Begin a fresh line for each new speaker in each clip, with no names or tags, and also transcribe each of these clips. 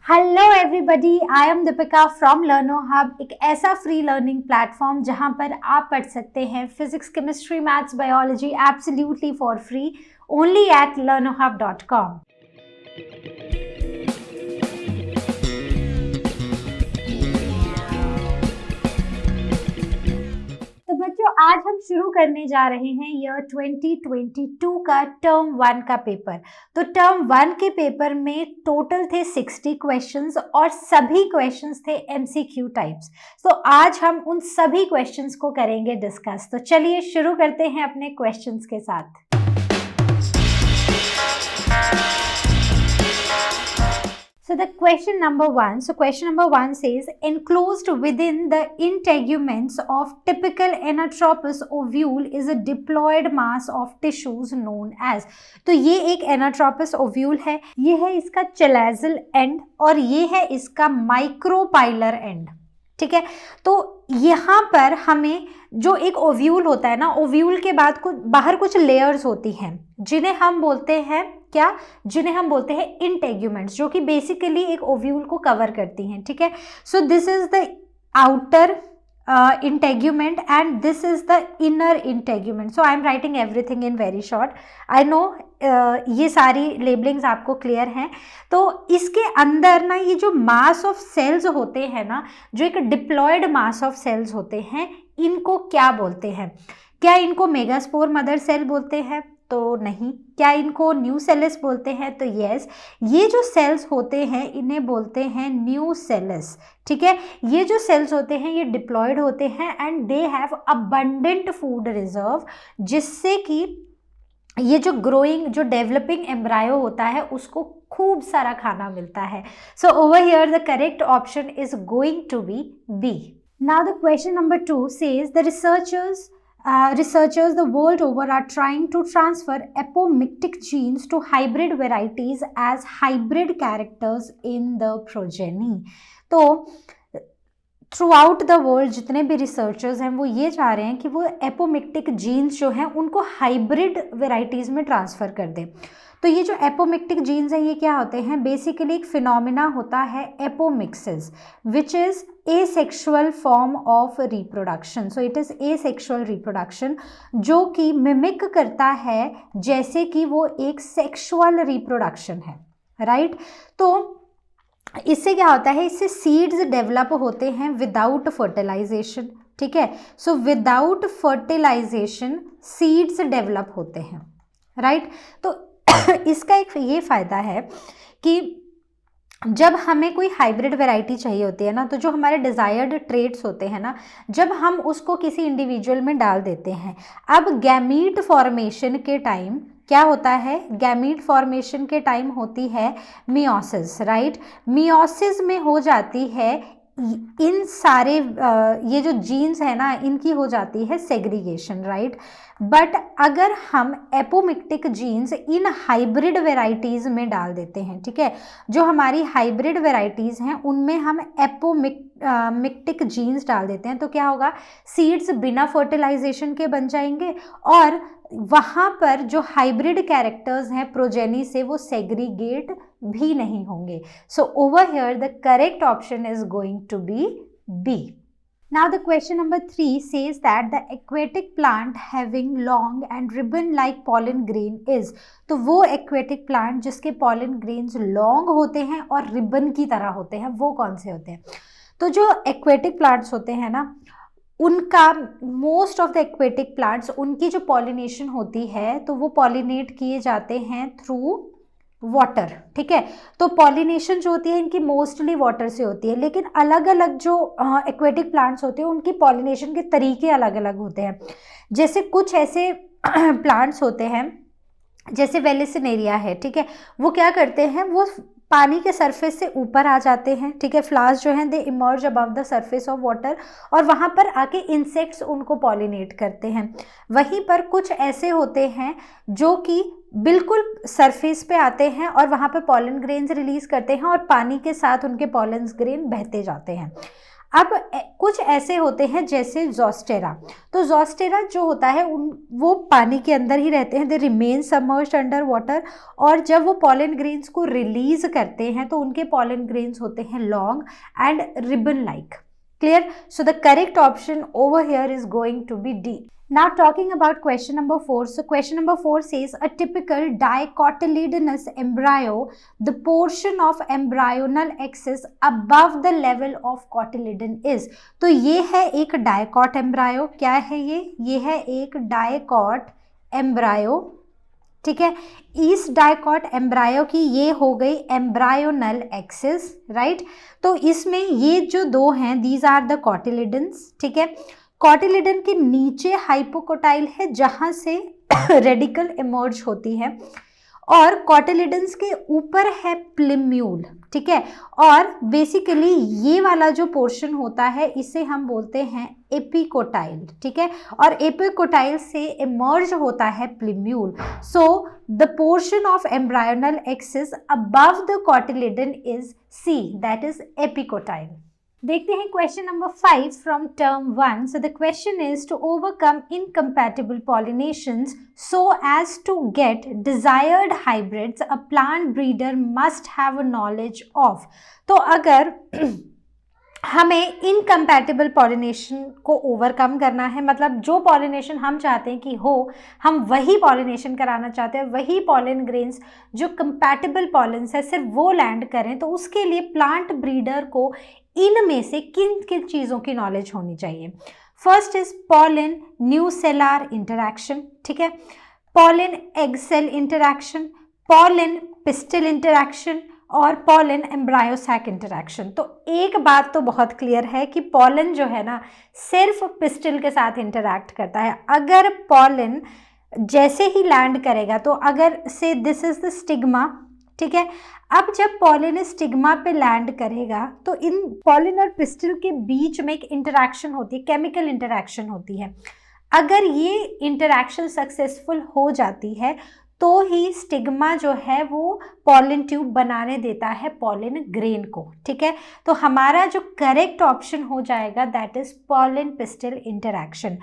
Hello everybody, I am Deepika from लर्नो hub. एक ऐसा free learning platform जहां पर आप पढ़ सकते हैं physics, chemistry, maths, biology absolutely for free, only at learnohub.com। तो बच्चों, आज हम शुरू करने जा रहे हैं ईयर 2022 का टर्म 1 का पेपर। तो टर्म 1 के पेपर में टोटल थे 60 क्वेश्चंस और सभी क्वेश्चंस थे एमसीक्यू टाइप्स। तो आज हम उन सभी क्वेश्चंस को करेंगे डिस्कस। तो चलिए शुरू करते हैं अपने क्वेश्चंस के साथ। So the question number 1 says, enclosed within the integuments of typical anatropous ovule is a diploid mass of tissues known as। तो ये एक anatropous ovule है, ये है इसका chalazial end और ये है इसका micropylar end। ठीक है, तो यहाँ पर हमें जो एक ओव्यूल होता है ना, ओव्यूल के बाद बाहर कुछ लेयर्स होती हैं जिन्हें हम बोलते हैं क्या, जिन्हें हम बोलते हैं इंटेग्यूमेंट्स, जो कि बेसिकली एक ओव्यूल को कवर करती हैं। ठीक है, so this is the outer integument and this is the inner integument. So I am writing everything in very short. I know ये सारी लेबलिंग्स आपको क्लियर हैं। तो इसके अंदर ना ये जो मास ऑफ सेल्स होते हैं ना, जो एक डिप्लॉयड मास ऑफ सेल्स होते हैं, इनको क्या बोलते हैं? क्या इनको मेगास्पोर मदर सेल बोलते हैं? तो नहीं। क्या इनको न्यूसेलस बोलते हैं? तो यस। ये जो सेल्स होते हैं इन्हें बोलते हैं न्यूसेलस। ठीक है, ये जो सेल्स होते हैं ये डिप्लॉयड होते हैं and they have abundant food reserve, जिससे कि ये जो ग्रोइंग, जो डेवलपिंग एम्ब्रायो होता है उसको खूब सारा खाना मिलता है। So over here the correct option is going to be B. Now the question number 2 says the researchers the world over are trying to transfer apomictic genes to hybrid varieties as hybrid characters in the progeny। तो through out the world जितने भी researchers हैं वो ये चाह रहे हैं कि वो एपोमिक्टिक जीन्स जो हैं उनको हाइब्रिड वेराइटीज़ में ट्रांसफ़र कर दें। तो ये जो एपोमिक्टिक जीन्स हैं ये क्या होते हैं? बेसिकली एक फिनोमिना होता है apomixis, which is asexual form of reproduction. So it is asexual reproduction, जो कि मिमिक करता है जैसे कि वो एक सेक्सुअल रिप्रोडक्शन है, राइट? तो इससे क्या होता है? इससे सीड्स डेवलप होते हैं विदाउट फर्टिलाइजेशन। ठीक है, so without fertilisation seeds develop होते हैं, राइट? तो इसका एक ये फ़ायदा है कि जब हमें कोई हाइब्रिड वैरायटी चाहिए होती है ना, तो जो हमारे डिज़ायर्ड ट्रेट्स होते हैं ना, जब हम उसको किसी इंडिविजुअल में डाल देते हैं, अब गैमीट फॉर्मेशन के टाइम क्या होता है? गैमीट फॉर्मेशन के टाइम होती है मियोसिस, राइट? मियोसिस में हो जाती है इन सारे ये जो जीन्स है ना, इनकी हो जाती है सेग्रीगेशन, राइट? बट अगर हम apomictic genes in hybrid varieties में डाल देते हैं, ठीक है, जो हमारी हाइब्रिड वेराइटीज़ हैं उनमें हम एपोमिक्टिक जीन्स डाल देते हैं, तो क्या होगा? सीड्स बिना फर्टिलाइजेशन के बन जाएंगे और वहाँ पर जो हाइब्रिड कैरेक्टर्स हैं प्रोजेनी से, वो सेग्रीगेट भी नहीं होंगे। So over here the correct option is going to be B. Now the question number 3 says that the aquatic plant having long and ribbon-like pollen grain is। तो वो aquatic plant जिसके pollen grains long होते हैं और ribbon की तरह होते हैं, वो कौन से होते हैं? तो जो aquatic plants होते हैं ना, उनका most of the aquatic plants, उनकी जो पॉलिनेशन होती है तो वो पॉलिनेट किए जाते हैं थ्रू वाटर। ठीक है, तो पॉलिनेशन जो होती है इनकी मोस्टली वाटर से होती है, लेकिन अलग अलग जो एक्वेटिक प्लांट्स होते हैं उनकी पॉलिनेशन के तरीके अलग अलग होते हैं। जैसे कुछ ऐसे प्लांट्स होते हैं जैसे वेलिसिनेरिया है, ठीक है, वो क्या करते हैं? वो पानी के सरफेस से ऊपर आ जाते हैं, ठीक है, फ्लावर्स जो हैं they emerge above the surface of water और वहाँ पर आके इंसेक्ट्स उनको पॉलिनेट करते हैं। वहीं पर कुछ ऐसे होते हैं जो कि बिल्कुल सरफेस पे आते हैं और वहाँ पर पॉलन ग्रेन्स रिलीज करते हैं और पानी के साथ उनके पॉलन ग्रेन बहते जाते हैं। अब कुछ ऐसे होते हैं जैसे ज़ोस्टेरा, तो ज़ोस्टेरा जो होता है वो पानी के अंदर ही रहते हैं, they remain submerged under water, और जब वो पॉलन ग्रेन्स को रिलीज करते हैं तो उनके पॉलन ग्रेन्स होते हैं long and ribbon like. Clear? So the correct option over here is going to be D. Now talking about question number 4. So question number 4 says a typical dicotyledonous embryo, the portion of embryonal axis above the level of cotyledon is. तो ये है एक dicot embryo. क्या है ये है एक dicot embryo, ठीक है। इस डायकॉट एम्ब्रायो की ये हो गई एम्ब्रायोनल एक्सिस, राइट। तो इसमें ये जो दो हैं, दीज आर द कॉटिलिडन्स, ठीक है। कॉटिलिडन के नीचे हाइपोकोटाइल है जहां से रेडिकल इमर्ज होती है, और कॉटिलिडन्स के ऊपर है प्लिम्यूल, ठीक है। और बेसिकली ये वाला जो पोर्शन होता है इसे हम बोलते हैं एपिकोटाइल, ठीक है। और एपिकोटाइल से इमर्ज होता है plumule. So the portion of embryonal axis above the cotyledon is C, that is epicotyl. देखते हैं question number 5 from term 1. So the question is to overcome incompatible pollinations so as to get desired hybrids a plant breeder must have a knowledge of. तो अगर हमें incompatible pollination को overcome करना है, मतलब जो पॉलिनेशन हम चाहते हैं कि हो, हम वही पॉलिनेशन कराना चाहते हैं, वही पॉलन ग्रेन्स जो कंपैटिबल पॉलन्स है सिर्फ वो लैंड करें, तो उसके लिए प्लांट ब्रीडर को इनमें से किन किन चीज़ों की नॉलेज होनी चाहिए। First is pollen nucellar interaction, ठीक है, pollen egg cell interaction, pollen pistil interaction और पॉलन एम्ब्रायो सैक इंटरैक्शन। तो एक बात तो बहुत क्लियर है कि पॉलन जो है ना सिर्फ पिस्टल के साथ इंटरैक्ट करता है। अगर पॉलन जैसे ही लैंड करेगा, तो अगर से दिस इज द स्टिग्मा, ठीक है, अब जब पॉलन स्टिग्मा पे लैंड करेगा तो इन पॉलन और पिस्टल के बीच में एक इंटरैक्शन होती है, केमिकल इंटरैक्शन होती है। अगर ये इंटरैक्शन सक्सेसफुल हो जाती है तो ही स्टिग्मा जो है वो पॉलन ट्यूब बनाने देता है पॉलन ग्रेन को, ठीक है। तो हमारा जो करेक्ट ऑप्शन हो जाएगा that is pollen pistil interaction.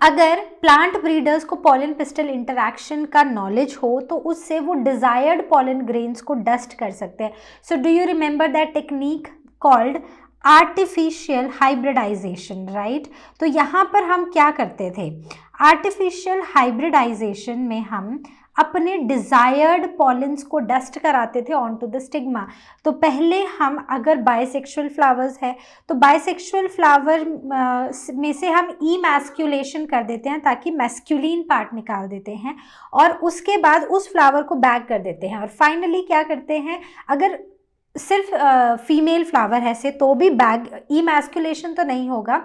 अगर प्लांट ब्रीडर्स को पॉलन पिस्टल इंटरैक्शन का नॉलेज हो तो उससे वो डिजायर्ड पॉलन ग्रेन्स को डस्ट कर सकते हैं। So do you remember that technique called artificial hybridisation, right. तो यहाँ पर हम क्या करते थे, आर्टिफिशियल हाइब्रिडाइजेशन में हम अपने डिजायर्ड पॉलन्स को डस्ट कराते थे ऑन टू द स्टिग्मा। तो पहले हम अगर बाइसेक्सुअल फ्लावर्स है तो बाइसेक्सुअल फ्लावर में से हम इमैस्कुलेशन कर देते हैं ताकि मैस्कुलिन पार्ट निकाल देते हैं, और उसके बाद उस फ्लावर को बैग कर देते हैं। और फाइनली क्या करते हैं, अगर सिर्फ फीमेल फ्लावर है से तो भी बैग इमैस्कुलेशन तो नहीं होगा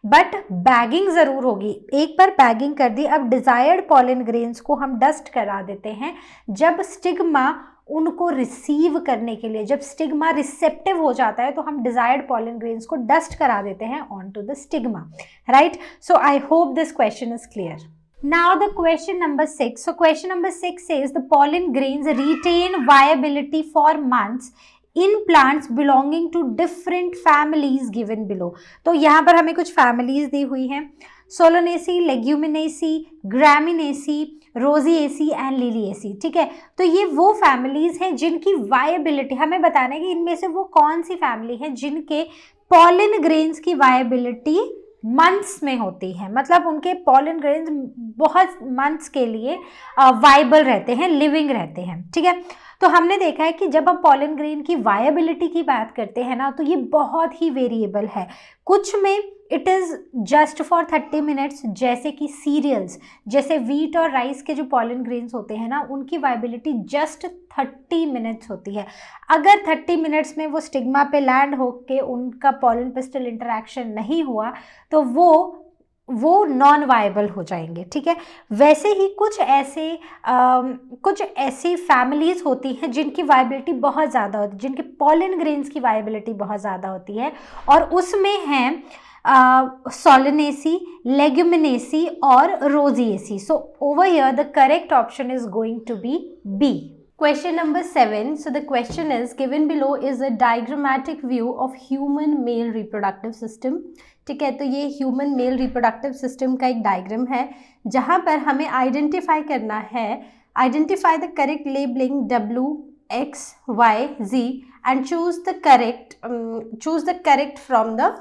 बट बैगिंग ज़रूर होगी। एक बार बैगिंग कर दी, अब डिज़ायर्ड पॉलन ग्रेन्स को हम डस्ट करा देते हैं। जब स्टिग्मा उनको रिसीव करने के लिए, जब स्टिग्मा रिसेप्टिव हो जाता है तो हम डिज़ायर्ड पॉलन ग्रेन्स को डस्ट करा देते हैं on to the stigma, right. So I hope this question is clear. Now the question number 6. So question number 6 says the pollen grains retain viability for months in plants belonging to different families given below. तो यहाँ पर हमें कुछ families दी हुई हैं, Solanaceae, Leguminosae, ग्रामिनेसी, रोजिएसी and Liliaceae, ठीक है। तो ये वो फैमिलीज हैं जिनकी वायबिलिटी हमें बताना है कि इनमें से वो कौन सी फैमिली है जिनके पॉलन ग्रेन्स की वायबिलिटी मंथ्स में होती है, मतलब उनके पॉलन ग्रेन्स बहुत मंथ्स के लिए वाइबल रहते हैं, लिविंग रहते हैं, ठीक है। तो हमने देखा है कि जब हम पॉलन ग्रेन की वायबिलिटी की बात करते हैं ना तो ये बहुत ही वेरिएबल है। कुछ में it is just for 30 minutes, जैसे कि सीरियल्स, जैसे वीट और राइस के जो पॉलन ग्रेन्स होते हैं ना उनकी वायबिलिटी जस्ट 30 मिनट्स होती है। अगर 30 मिनट्स में वो स्टिग्मा पे लैंड होके उनका पॉलन पिस्टल इंटरैक्शन नहीं हुआ तो वो नॉन वायबल हो जाएंगे, ठीक है। वैसे ही कुछ ऐसी फैमिलीज होती हैं जिनकी वायबिलिटी बहुत ज़्यादा होती है, जिनके पॉलन ग्रेन्स की वायबिलिटी बहुत ज़्यादा होती है, और उसमें हैं सोलोनेसी, लेग्यूमिनेसी और Rosaceae. So over here the correct option is going to be B.
Question number 7. So the question is given below is a diagrammatic view of human male reproductive system. ठीक है, तो ये human male reproductive system का एक diagram है जहाँ पर हमें आइडेंटिफाई करना है, identify the correct labelling W, X, Y, Z and choose the correct from the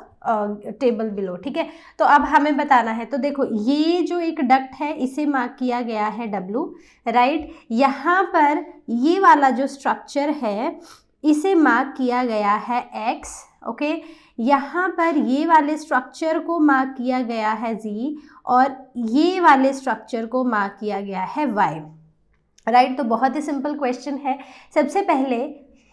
table below. ठीक है, तो अब हमें बताना है. तो देखो ये जो एक डक्ट है इसे मार्क किया गया है W, राइट. यहाँ पर ये वाला जो स्ट्रक्चर है इसे मार्क किया गया है X. ओके, यहाँ पर ये वाले स्ट्रक्चर को मार्क किया गया है Z और ये वाले स्ट्रक्चर को मार्क किया गया है Y, राइट. तो बहुत ही सिंपल क्वेश्चन है. सबसे पहले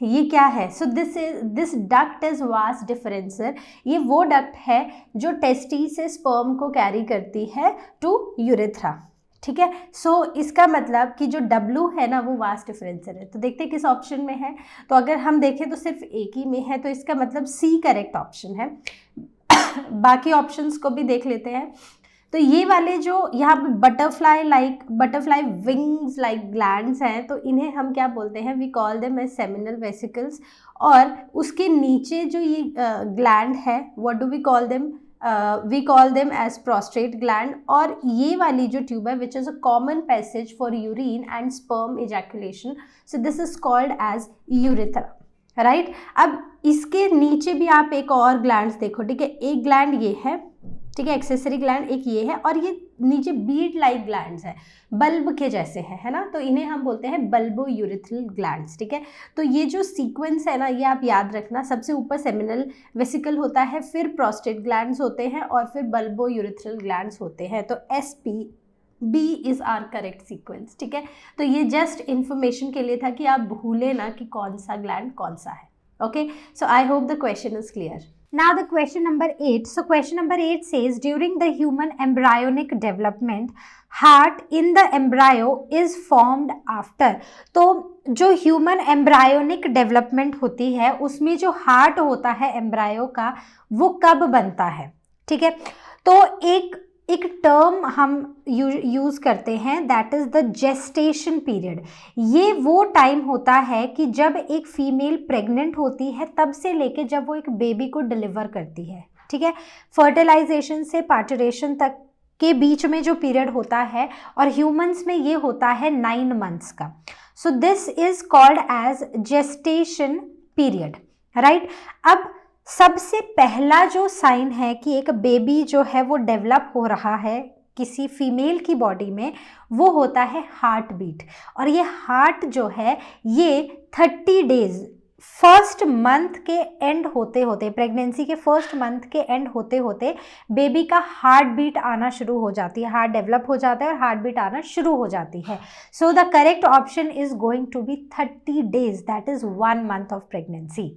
ये क्या है? सो दिस डक्ट इज वास डिफरेंसर. ये वो डक्ट है जो टेस्टिस से स्पर्म को कैरी करती है टू यूरेथ्रा. ठीक है, सो इसका मतलब कि जो W है ना वो वास डिफरेंसर है. तो देखते हैं किस ऑप्शन में है. तो अगर हम देखें तो सिर्फ एक ही में है, तो इसका मतलब C करेक्ट ऑप्शन है. बाकी ऑप्शंस को भी देख लेते हैं. तो ये वाले जो यहाँ पे बटरफ्लाई विंग्स लाइक ग्लैंड्स हैं, तो इन्हें हम क्या बोलते हैं? We call them as seminal vesicles. और उसके नीचे जो ये ग्लैंड है, what do we call them? We call them as prostate gland. और ये वाली जो ट्यूब है which is a common passage for urine and sperm ejaculation, so this is called as urethra, right. अब इसके नीचे भी आप एक और ग्लैंड्स देखो. ठीक है, एक ग्लैंड ये है, ठीक है, एक्सेसरी ग्लैंड एक ये है, और ये नीचे बीड लाइक ग्लैंड्स हैं, बल्ब के जैसे हैं, है ना. तो इन्हें हम बोलते हैं बल्बो यूरेथ्रल ग्लैंड्स. ठीक है, तो ये जो सीक्वेंस है ना ये आप याद रखना. सबसे ऊपर सेमिनल वेसिकल होता है, फिर प्रोस्टेट ग्लैंड्स होते हैं और फिर बल्बो यूरेथ्रल ग्लैंड्स होते हैं. तो SP B is are correct sequence. ठीक है, तो ये जस्ट इन्फॉर्मेशन के लिए था कि आप भूले ना कि कौन सा ग्लैंड कौन सा है. Okay, so I hope the question is clear.
Now the question number 8. So question number 8 says during the human embryonic development, heart in the embryo is formed after. तो जो ह्यूमन एम्ब्रायोनिक डेवलपमेंट होती है उसमें जो heart होता है embryo का वो कब बनता है? ठीक है, तो एक टर्म हम यूज़ करते हैं that is the gestation period. ये वो टाइम होता है कि जब एक फीमेल प्रेग्नेंट होती है तब से लेके जब वो एक बेबी को डिलीवर करती है. ठीक है, फर्टिलाइजेशन से पार्टुरेशन तक के बीच में जो पीरियड होता है, और ह्यूमंस में ये होता है 9 मंथ्स का. So this is called as gestation period, right. अब सबसे पहला जो साइन है कि एक बेबी जो है वो डेवलप हो रहा है किसी फीमेल की बॉडी में, वो होता है हार्ट बीट. और ये हार्ट जो है ये 30 डेज फर्स्ट मंथ के एंड होते होते, प्रेगनेंसी के फर्स्ट मंथ के एंड होते होते बेबी का हार्ट बीट आना शुरू हो जाती है. हार्ट डेवलप हो जाता है और हार्ट बीट आना शुरू हो जाती है. So the correct option is going to be 30 days, that is 1 month of pregnancy.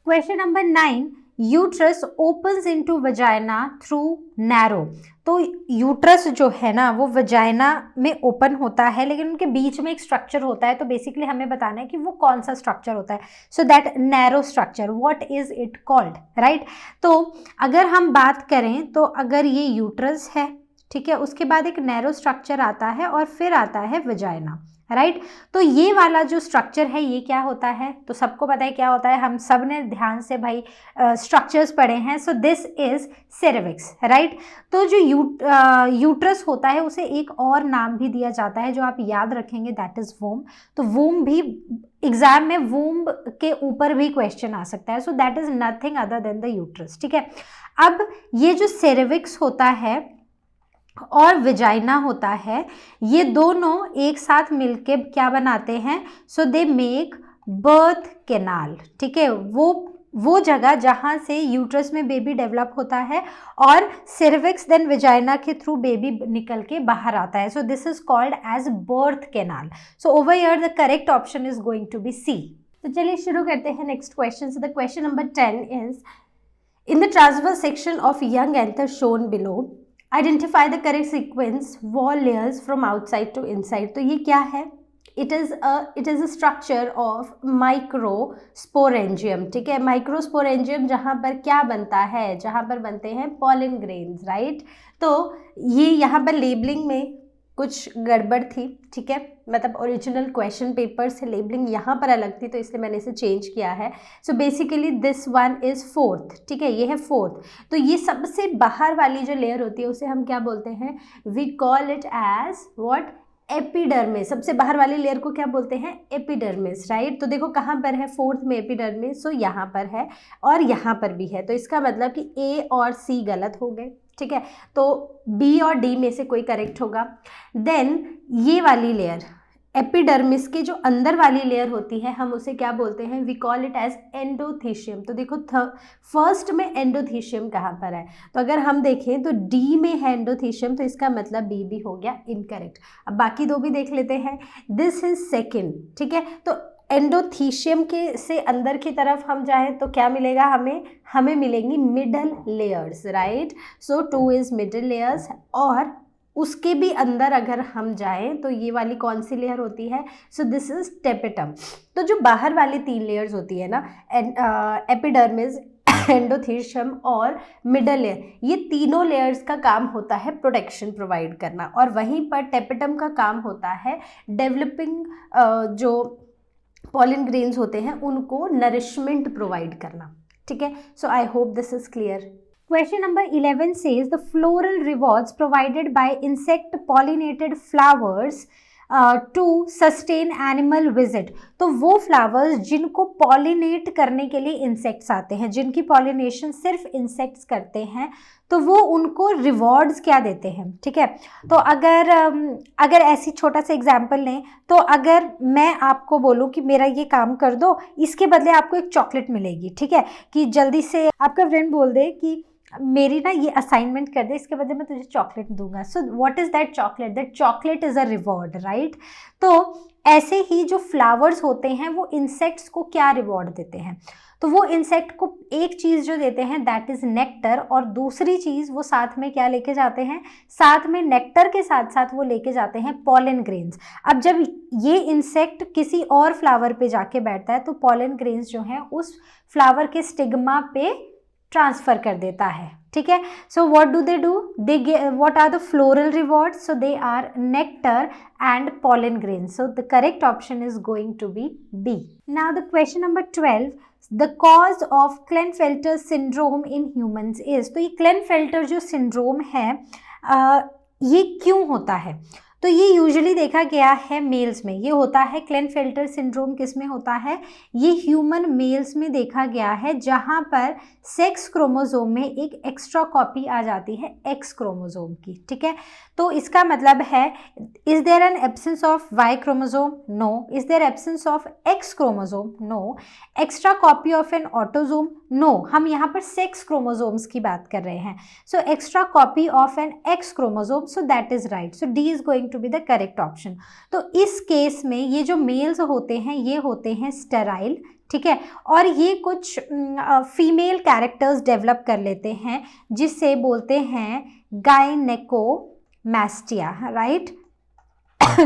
Question number 9. Uterus opens into vagina through narrow. तो यूट्रस जो है ना वो वजाइना में ओपन होता है, लेकिन उनके बीच में एक स्ट्रक्चर होता है. तो बेसिकली हमें बताना है कि वो कौन सा स्ट्रक्चर होता है. So that narrow structure, what is it called, right. तो अगर हम बात करें तो अगर ये यूट्रस है, ठीक है, उसके बाद एक नैरो स्ट्रक्चर आता है और फिर आता है वजाइना, राइट. तो ये वाला जो स्ट्रक्चर है ये क्या होता है? तो सबको पता है क्या होता है, हम सब ने ध्यान से भाई स्ट्रक्चर्स पढ़े हैं. So this is cervix, right. तो जो यूट्रस होता है उसे एक और नाम भी दिया जाता है जो आप याद रखेंगे, दैट इज वोम. तो वोम भी एग्जाम में वोम के ऊपर भी क्वेश्चन आ सकता है. So that is nothing other than the uterus. ठीक है, अब ये जो सेरेविक्स होता है और विजाइना होता है, ये दोनों एक साथ मिलके क्या बनाते हैं? सो दे मेक बर्थ कैनाल. ठीक है, वो जगह जहाँ से यूट्रस में बेबी डेवलप होता है और सर्विक्स देन विजाइना के थ्रू बेबी निकल के बाहर आता है. So this is called as birth canal. So over here the correct option is going to be C. तो चलिए शुरू करते हैं next question. So the question number 10 is in the transverse section of young anther shown below identify the correct sequence wall layers from outside to inside. तो ये क्या है? It is a structure of microsporangium. ठीक है, microsporangium जहाँ पर क्या बनता है, जहाँ पर बनते हैं पॉलन ग्रेन्स, राइट. तो ये यहाँ पर लेबलिंग में
कुछ गड़बड़ थी, ठीक है, मतलब ओरिजिनल क्वेश्चन पेपर से लेबलिंग यहाँ पर अलग थी तो इसलिए मैंने इसे चेंज किया है। So basically this one is fourth, ठीक है, ये है फोर्थ। तो ये सबसे बाहर वाली जो लेयर होती है उसे हम क्या बोलते हैं, we call it as what, epidermis. सबसे बाहर वाली लेयर को क्या बोलते हैं, एपिडर्मिस, राइट। तो देखो कहाँ पर है, फोर्थ में एपिडर्मिस, सो यहाँ पर है और यहाँ पर भी है, तो इसका मतलब कि ए और सी गलत हो गए, ठीक है, तो बी और डी में से कोई करेक्ट होगा। देन ये वाली लेयर, एपिडर्मिस के जो अंदर वाली लेयर होती है हम उसे क्या बोलते हैं, we call it as endothecium. तो देखो फर्स्ट में एंडोथीशियम कहाँ पर है, तो अगर हम देखें तो डी में है एंडोथीशियम, तो इसका मतलब बी भी हो गया इनकरेक्ट। अब बाकी दो भी देख लेते हैं, दिस इज सेकेंड, ठीक है। तो एंडोथीशियम के से अंदर की तरफ हम जाएं तो क्या मिलेगा हमें मिलेंगी middle layers, right. So 2 is middle layers, और उसके भी अंदर अगर हम जाएं तो ये वाली कौन सी लेयर होती है, सो दिस इज टेपिटम। तो जो बाहर वाली 3 लेयर्स होती है ना, एपिडर्मिस, एंडोथीशियम और मिडल लेयर, ये तीनों लेयर्स का काम होता है प्रोटेक्शन प्रोवाइड करना, और वहीं पर टेपिटम का काम होता है डेवलपिंग जो पॉलन ग्रेन्स होते हैं उनको नरिशमेंट प्रोवाइड करना, ठीक है। So I hope this is clear.
Question number 11 says the floral rewards provided by insect pollinated flowers to sustain animal visit। तो वो फ्लावर्स जिनको पॉलिनेट करने के लिए इंसेक्ट्स आते हैं, जिनकी पॉलिनेशन सिर्फ इंसेक्ट्स करते हैं, तो वो उनको रिवॉर्ड्स क्या देते हैं, ठीक है। तो अगर ऐसी छोटा सा एग्जांपल लें, तो अगर मैं आपको बोलूं कि मेरा ये काम कर दो, इसके बदले आपको एक चॉकलेट मिलेगी, ठीक है, कि जल्दी से आपका फ्रेंड बोल दे कि मेरी ना ये असाइनमेंट कर दे, इसके बदले मैं तुझे चॉकलेट दूंगा। So what is that chocolate, that chocolate is a reward, right. तो ऐसे ही जो फ्लावर्स होते हैं वो इंसेक्ट्स को क्या रिवॉर्ड देते हैं, तो वो इंसेक्ट को एक चीज़ जो देते हैं दैट इज़ नेक्टर, और दूसरी चीज़ वो साथ में क्या लेके जाते हैं, साथ में नेक्टर के साथ साथ वो लेके जाते हैं पॉलन ग्रेन्स। अब जब ये इंसेक्ट किसी और फ्लावर पे जाके बैठता है तो पॉलन ग्रेन्स जो हैं उस फ्लावर के स्टिग्मा पे ट्रांसफर कर देता है, ठीक है। So what do, they what are the floral rewards, so they are nectar and pollen grains। So the correct option is going to be B. Now the question number 12, the cause of Klinefelter syndrome in humans is। तो ये Klinefelter जो syndrome है ये क्यों होता है, तो ये यूजुअली देखा गया है मेल्स में। ये होता है क्लेनफेल्टर सिंड्रोम, किस में होता है, ये ह्यूमन मेल्स में देखा गया है, जहाँ पर सेक्स क्रोमोसोम में एक एक्स्ट्रा कॉपी आ जाती है एक्स क्रोमोसोम की, ठीक है। तो इसका मतलब है, is there an absence of Y chromosome, no. Is there absence of X chromosome, no. Extra copy of an autosome, no. हम यहाँ पर सेक्स क्रोमोसोम्स की बात कर रहे हैं। So extra copy of an X chromosome, so that is right. So D is going to be the correct option. तो इस केस में ये जो मेल्स होते हैं ये होते हैं स्टेराइल, ठीक है, और ये कुछ फीमेल कैरेक्टर्स डेवलप कर लेते हैं जिससे बोलते हैं गायनेकोमैस्टिया, राइट,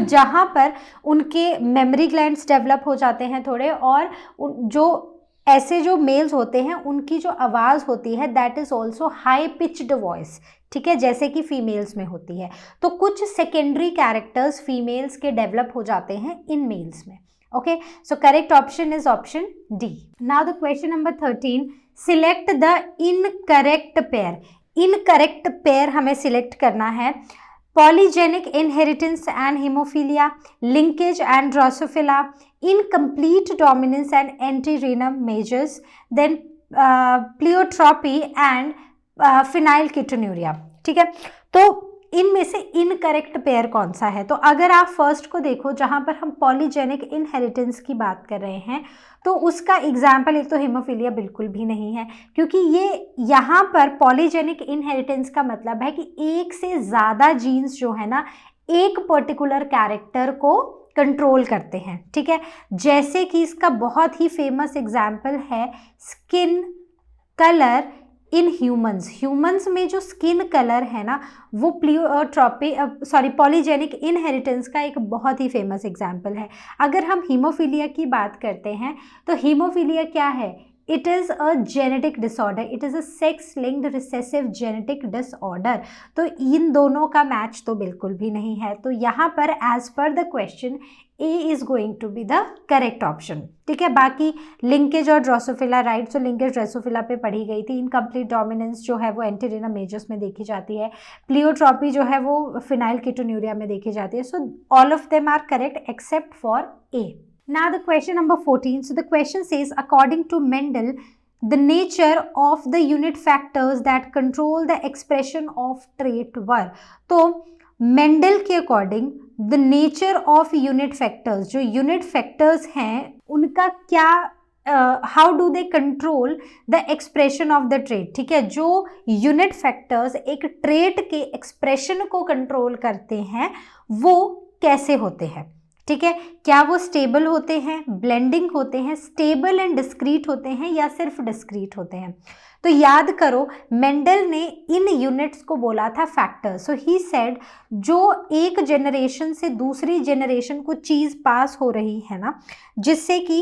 जहाँ पर उनके मेमोरी ग्लैंड्स डेवलप हो जाते हैं थोड़े, और जो ऐसे जो मेल्स होते हैं उनकी जो आवाज़ होती है that is also high pitched voice, ठीक है, जैसे कि फीमेल्स में होती है। तो कुछ सेकेंडरी कैरेक्टर्स फीमेल्स के डेवलप हो जाते हैं इन मेल्स में, okay. So correct option is option D. Now the question number 13, select the incorrect pair. Incorrect pair हमें सिलेक्ट करना है। Polygenic inheritance and hemophilia, linkage and Drosophila, incomplete dominance and anterenum majors, then pleiotropy and phenylketonuria, ठीक है। तो इनमें से incorrect pair कौन सा है, तो अगर आप फर्स्ट को देखो जहाँ पर हम पॉलीजेनिक इनहेरिटेंस की बात कर रहे हैं, तो उसका एग्जाम्पल एक तो हेमोफीलिया बिल्कुल भी नहीं है, क्योंकि ये यहाँ पर पॉलीजेनिक इनहेरिटेंस का मतलब है कि एक से ज़्यादा जीन्स जो है ना एक पर्टिकुलर कैरेक्टर को कंट्रोल करते हैं, ठीक है। जैसे कि इसका बहुत ही फेमस एग्जाम्पल है स्किन कलर इन ह्यूमंस में जो स्किन कलर है ना वो पॉलीजेनिक इनहेरिटेंस का एक बहुत ही फेमस एग्जाम्पल है। अगर हम हीमोफीलिया की बात करते हैं तो हीमोफीलिया क्या है, it is a genetic disorder, it is a sex linked recessive genetic disorder. तो इन दोनों का मैच तो बिल्कुल भी नहीं है। तो यहाँ पर as per the question A is going to be the correct option. ठीक है, बाकी लिंकेज और Drosophila, right, so linkage Drosophila पे पढ़ी गई थी। इनकम्प्लीट डोमिनेंस जो है वो एंटीरिना मेजर्स में देखी जाती है। प्लियोट्रॉपी जो है वो फिनाइल कीटोन्यूरिया में देखी जाती है। So all of them are correct except for A. Now the question number 14. So the question says, according to Mendel, the nature of the unit factors that control the expression of trait were. तो Mendel के according the nature of unit factors, जो unit factors हैं उनका क्या, how do they control the expression of the trait. ठीक है, जो unit factors एक ट्रेट के एक्सप्रेशन को कंट्रोल करते हैं वो कैसे होते हैं। ठीक है, क्या वो स्टेबल होते हैं, ब्लेंडिंग होते हैं, स्टेबल एंड डिस्क्रीट होते हैं, या सिर्फ डिस्क्रीट होते हैं। तो याद करो मेंडल ने इन यूनिट्स को बोला था फैक्टर्स। सो ही सेड जो एक जनरेशन से दूसरी जनरेशन को चीज़ पास हो रही है ना, जिससे कि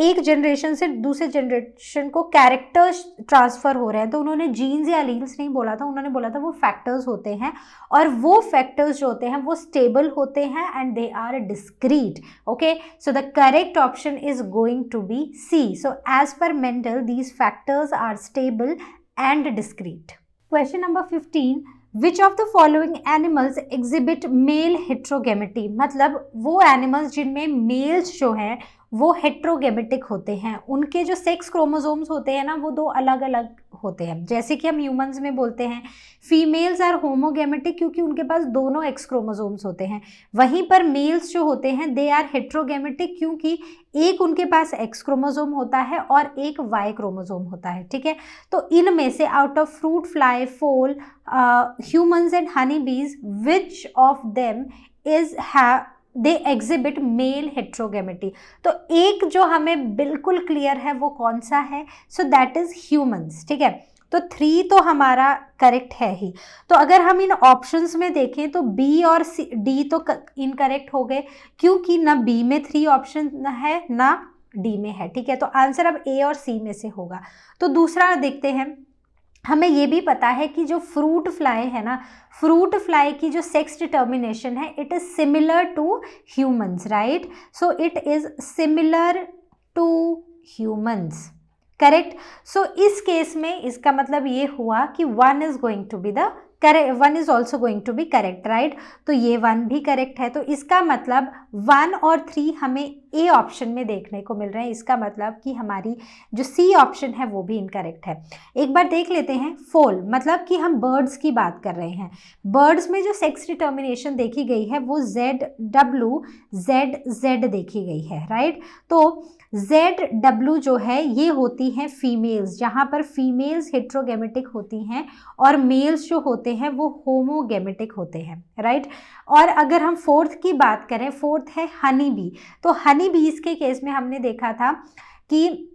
एक जनरेशन से दूसरे जनरेशन को कैरेक्टर्स ट्रांसफ़र हो रहे हैं, तो उन्होंने जीन्स या एलील्स नहीं बोला था, उन्होंने बोला था वो फैक्टर्स होते हैं, और वो फैक्टर्स जो होते हैं वो स्टेबल होते हैं and they are discrete. Okay, so the correct option is going to be C. So as per Mendel these factors are stable and discrete. Question number 15, which of the following animals exhibit male heterogamety. मतलब वो animals जिनमें mails जो हैं वो heterogametic होते हैं, उनके जो सेक्स क्रोमोसोम्स होते हैं ना वो दो अलग अलग होते हैं। जैसे कि हम ह्यूमंस में बोलते हैं फीमेल्स आर होमोगेमेटिक क्योंकि उनके पास दोनों एक्स क्रोमोसोम्स होते हैं, वहीं पर मेल्स जो होते हैं दे आर हेट्रोगेमेटिक क्योंकि एक उनके पास एक्स क्रोमोसोम होता है और एक वाई क्रोमोसोम होता है। ठीक है, तो इनमें से out of fruit fly, fowl, humans and honey bees, which of them is they exhibit male heterogamety. तो एक जो हमें बिल्कुल क्लियर है वो कौन सा है, सो दैट इज ह्यूमंस। ठीक है, तो 3 तो हमारा करेक्ट है ही। तो अगर हम इन ऑप्शंस में देखें तो बी और डी तो इनकरेक्ट हो गए क्योंकि ना बी में 3 ऑप्शन है ना डी में है। ठीक है, तो आंसर अब ए और सी में से होगा। तो दूसरा देखते हैं, हमें ये भी पता है कि जो फ्रूट फ्लाई है ना, फ्रूट फ्लाई की जो सेक्स डिटर्मिनेशन है it is similar to humans, right, so it is similar to humans, correct. So इस केस में इसका मतलब ये हुआ कि 1 is going to be the correct, 1 is also going to be correct, right. तो ये 1 भी करेक्ट है, तो इसका मतलब 1 और 3 हमें ए ऑप्शन में देखने को मिल रहे हैं। इसका मतलब कि हमारी जो सी ऑप्शन है वो भी इनकरेक्ट है। एक बार देख लेते हैं फोल, मतलब कि हम बर्ड्स की बात कर रहे हैं। बर्ड्स में जो सेक्स डिटर्मिनेशन देखी गई है वो ZW देखी गई है, राइट। तो ZW जो है ये होती हैं फीमेल्स, जहाँ पर फीमेल्स हेट्रोगेमेटिक होती हैं और मेल्स जो होते हैं वो होमोगेमेटिक होते हैं, राइट। और अगर हम फोर्थ की बात करें, फोर्थ है हनी बी। तो हनी बीज के केस में हमने देखा था कि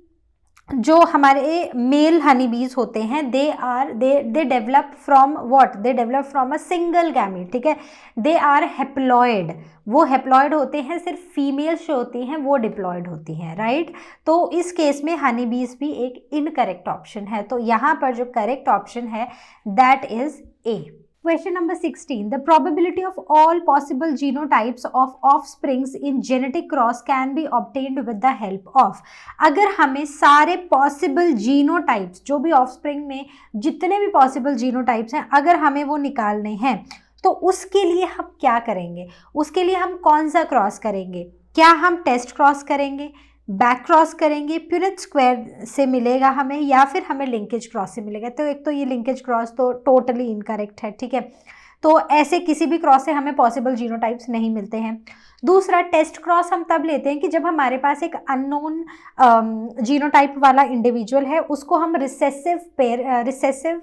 जो हमारे मेल हनी बीज होते हैं they develop from what, they develop from a single gamete. ठीक है, दे आर हेप्लॉयड, वो हेप्लॉयड होते हैं, सिर्फ फीमेल्स जो होती हैं वो डिप्लॉयड होती हैं, राइट। तो इस केस में हनी बीज भी एक इनकरेक्ट ऑप्शन है। तो यहाँ पर जो करेक्ट ऑप्शन है that is A. Question number 16. The probability of all possible genotypes of offsprings in genetic cross can be obtained with the help of. अगर हमें सारे possible genotypes, जो भी offspring में जितने भी possible genotypes हैं, अगर हमें वो निकालने हैं तो उसके लिए हम क्या करेंगे, उसके लिए हम कौन सा क्रॉस करेंगे? क्या हम टेस्ट क्रॉस करेंगे, बैक क्रॉस करेंगे, प्यूनेट स्क्वायर से मिलेगा हमें, या फिर हमें लिंकेज क्रॉस से मिलेगा? तो एक तो ये लिंकेज क्रॉस तो टोटली इनकरेक्ट है। ठीक है, तो ऐसे किसी भी क्रॉस से हमें पॉसिबल जीनोटाइप्स नहीं मिलते हैं। दूसरा, टेस्ट क्रॉस हम तब लेते हैं कि जब हमारे पास एक अननोन जीनोटाइप वाला इंडिविजुअल है, उसको हम रिसेसिव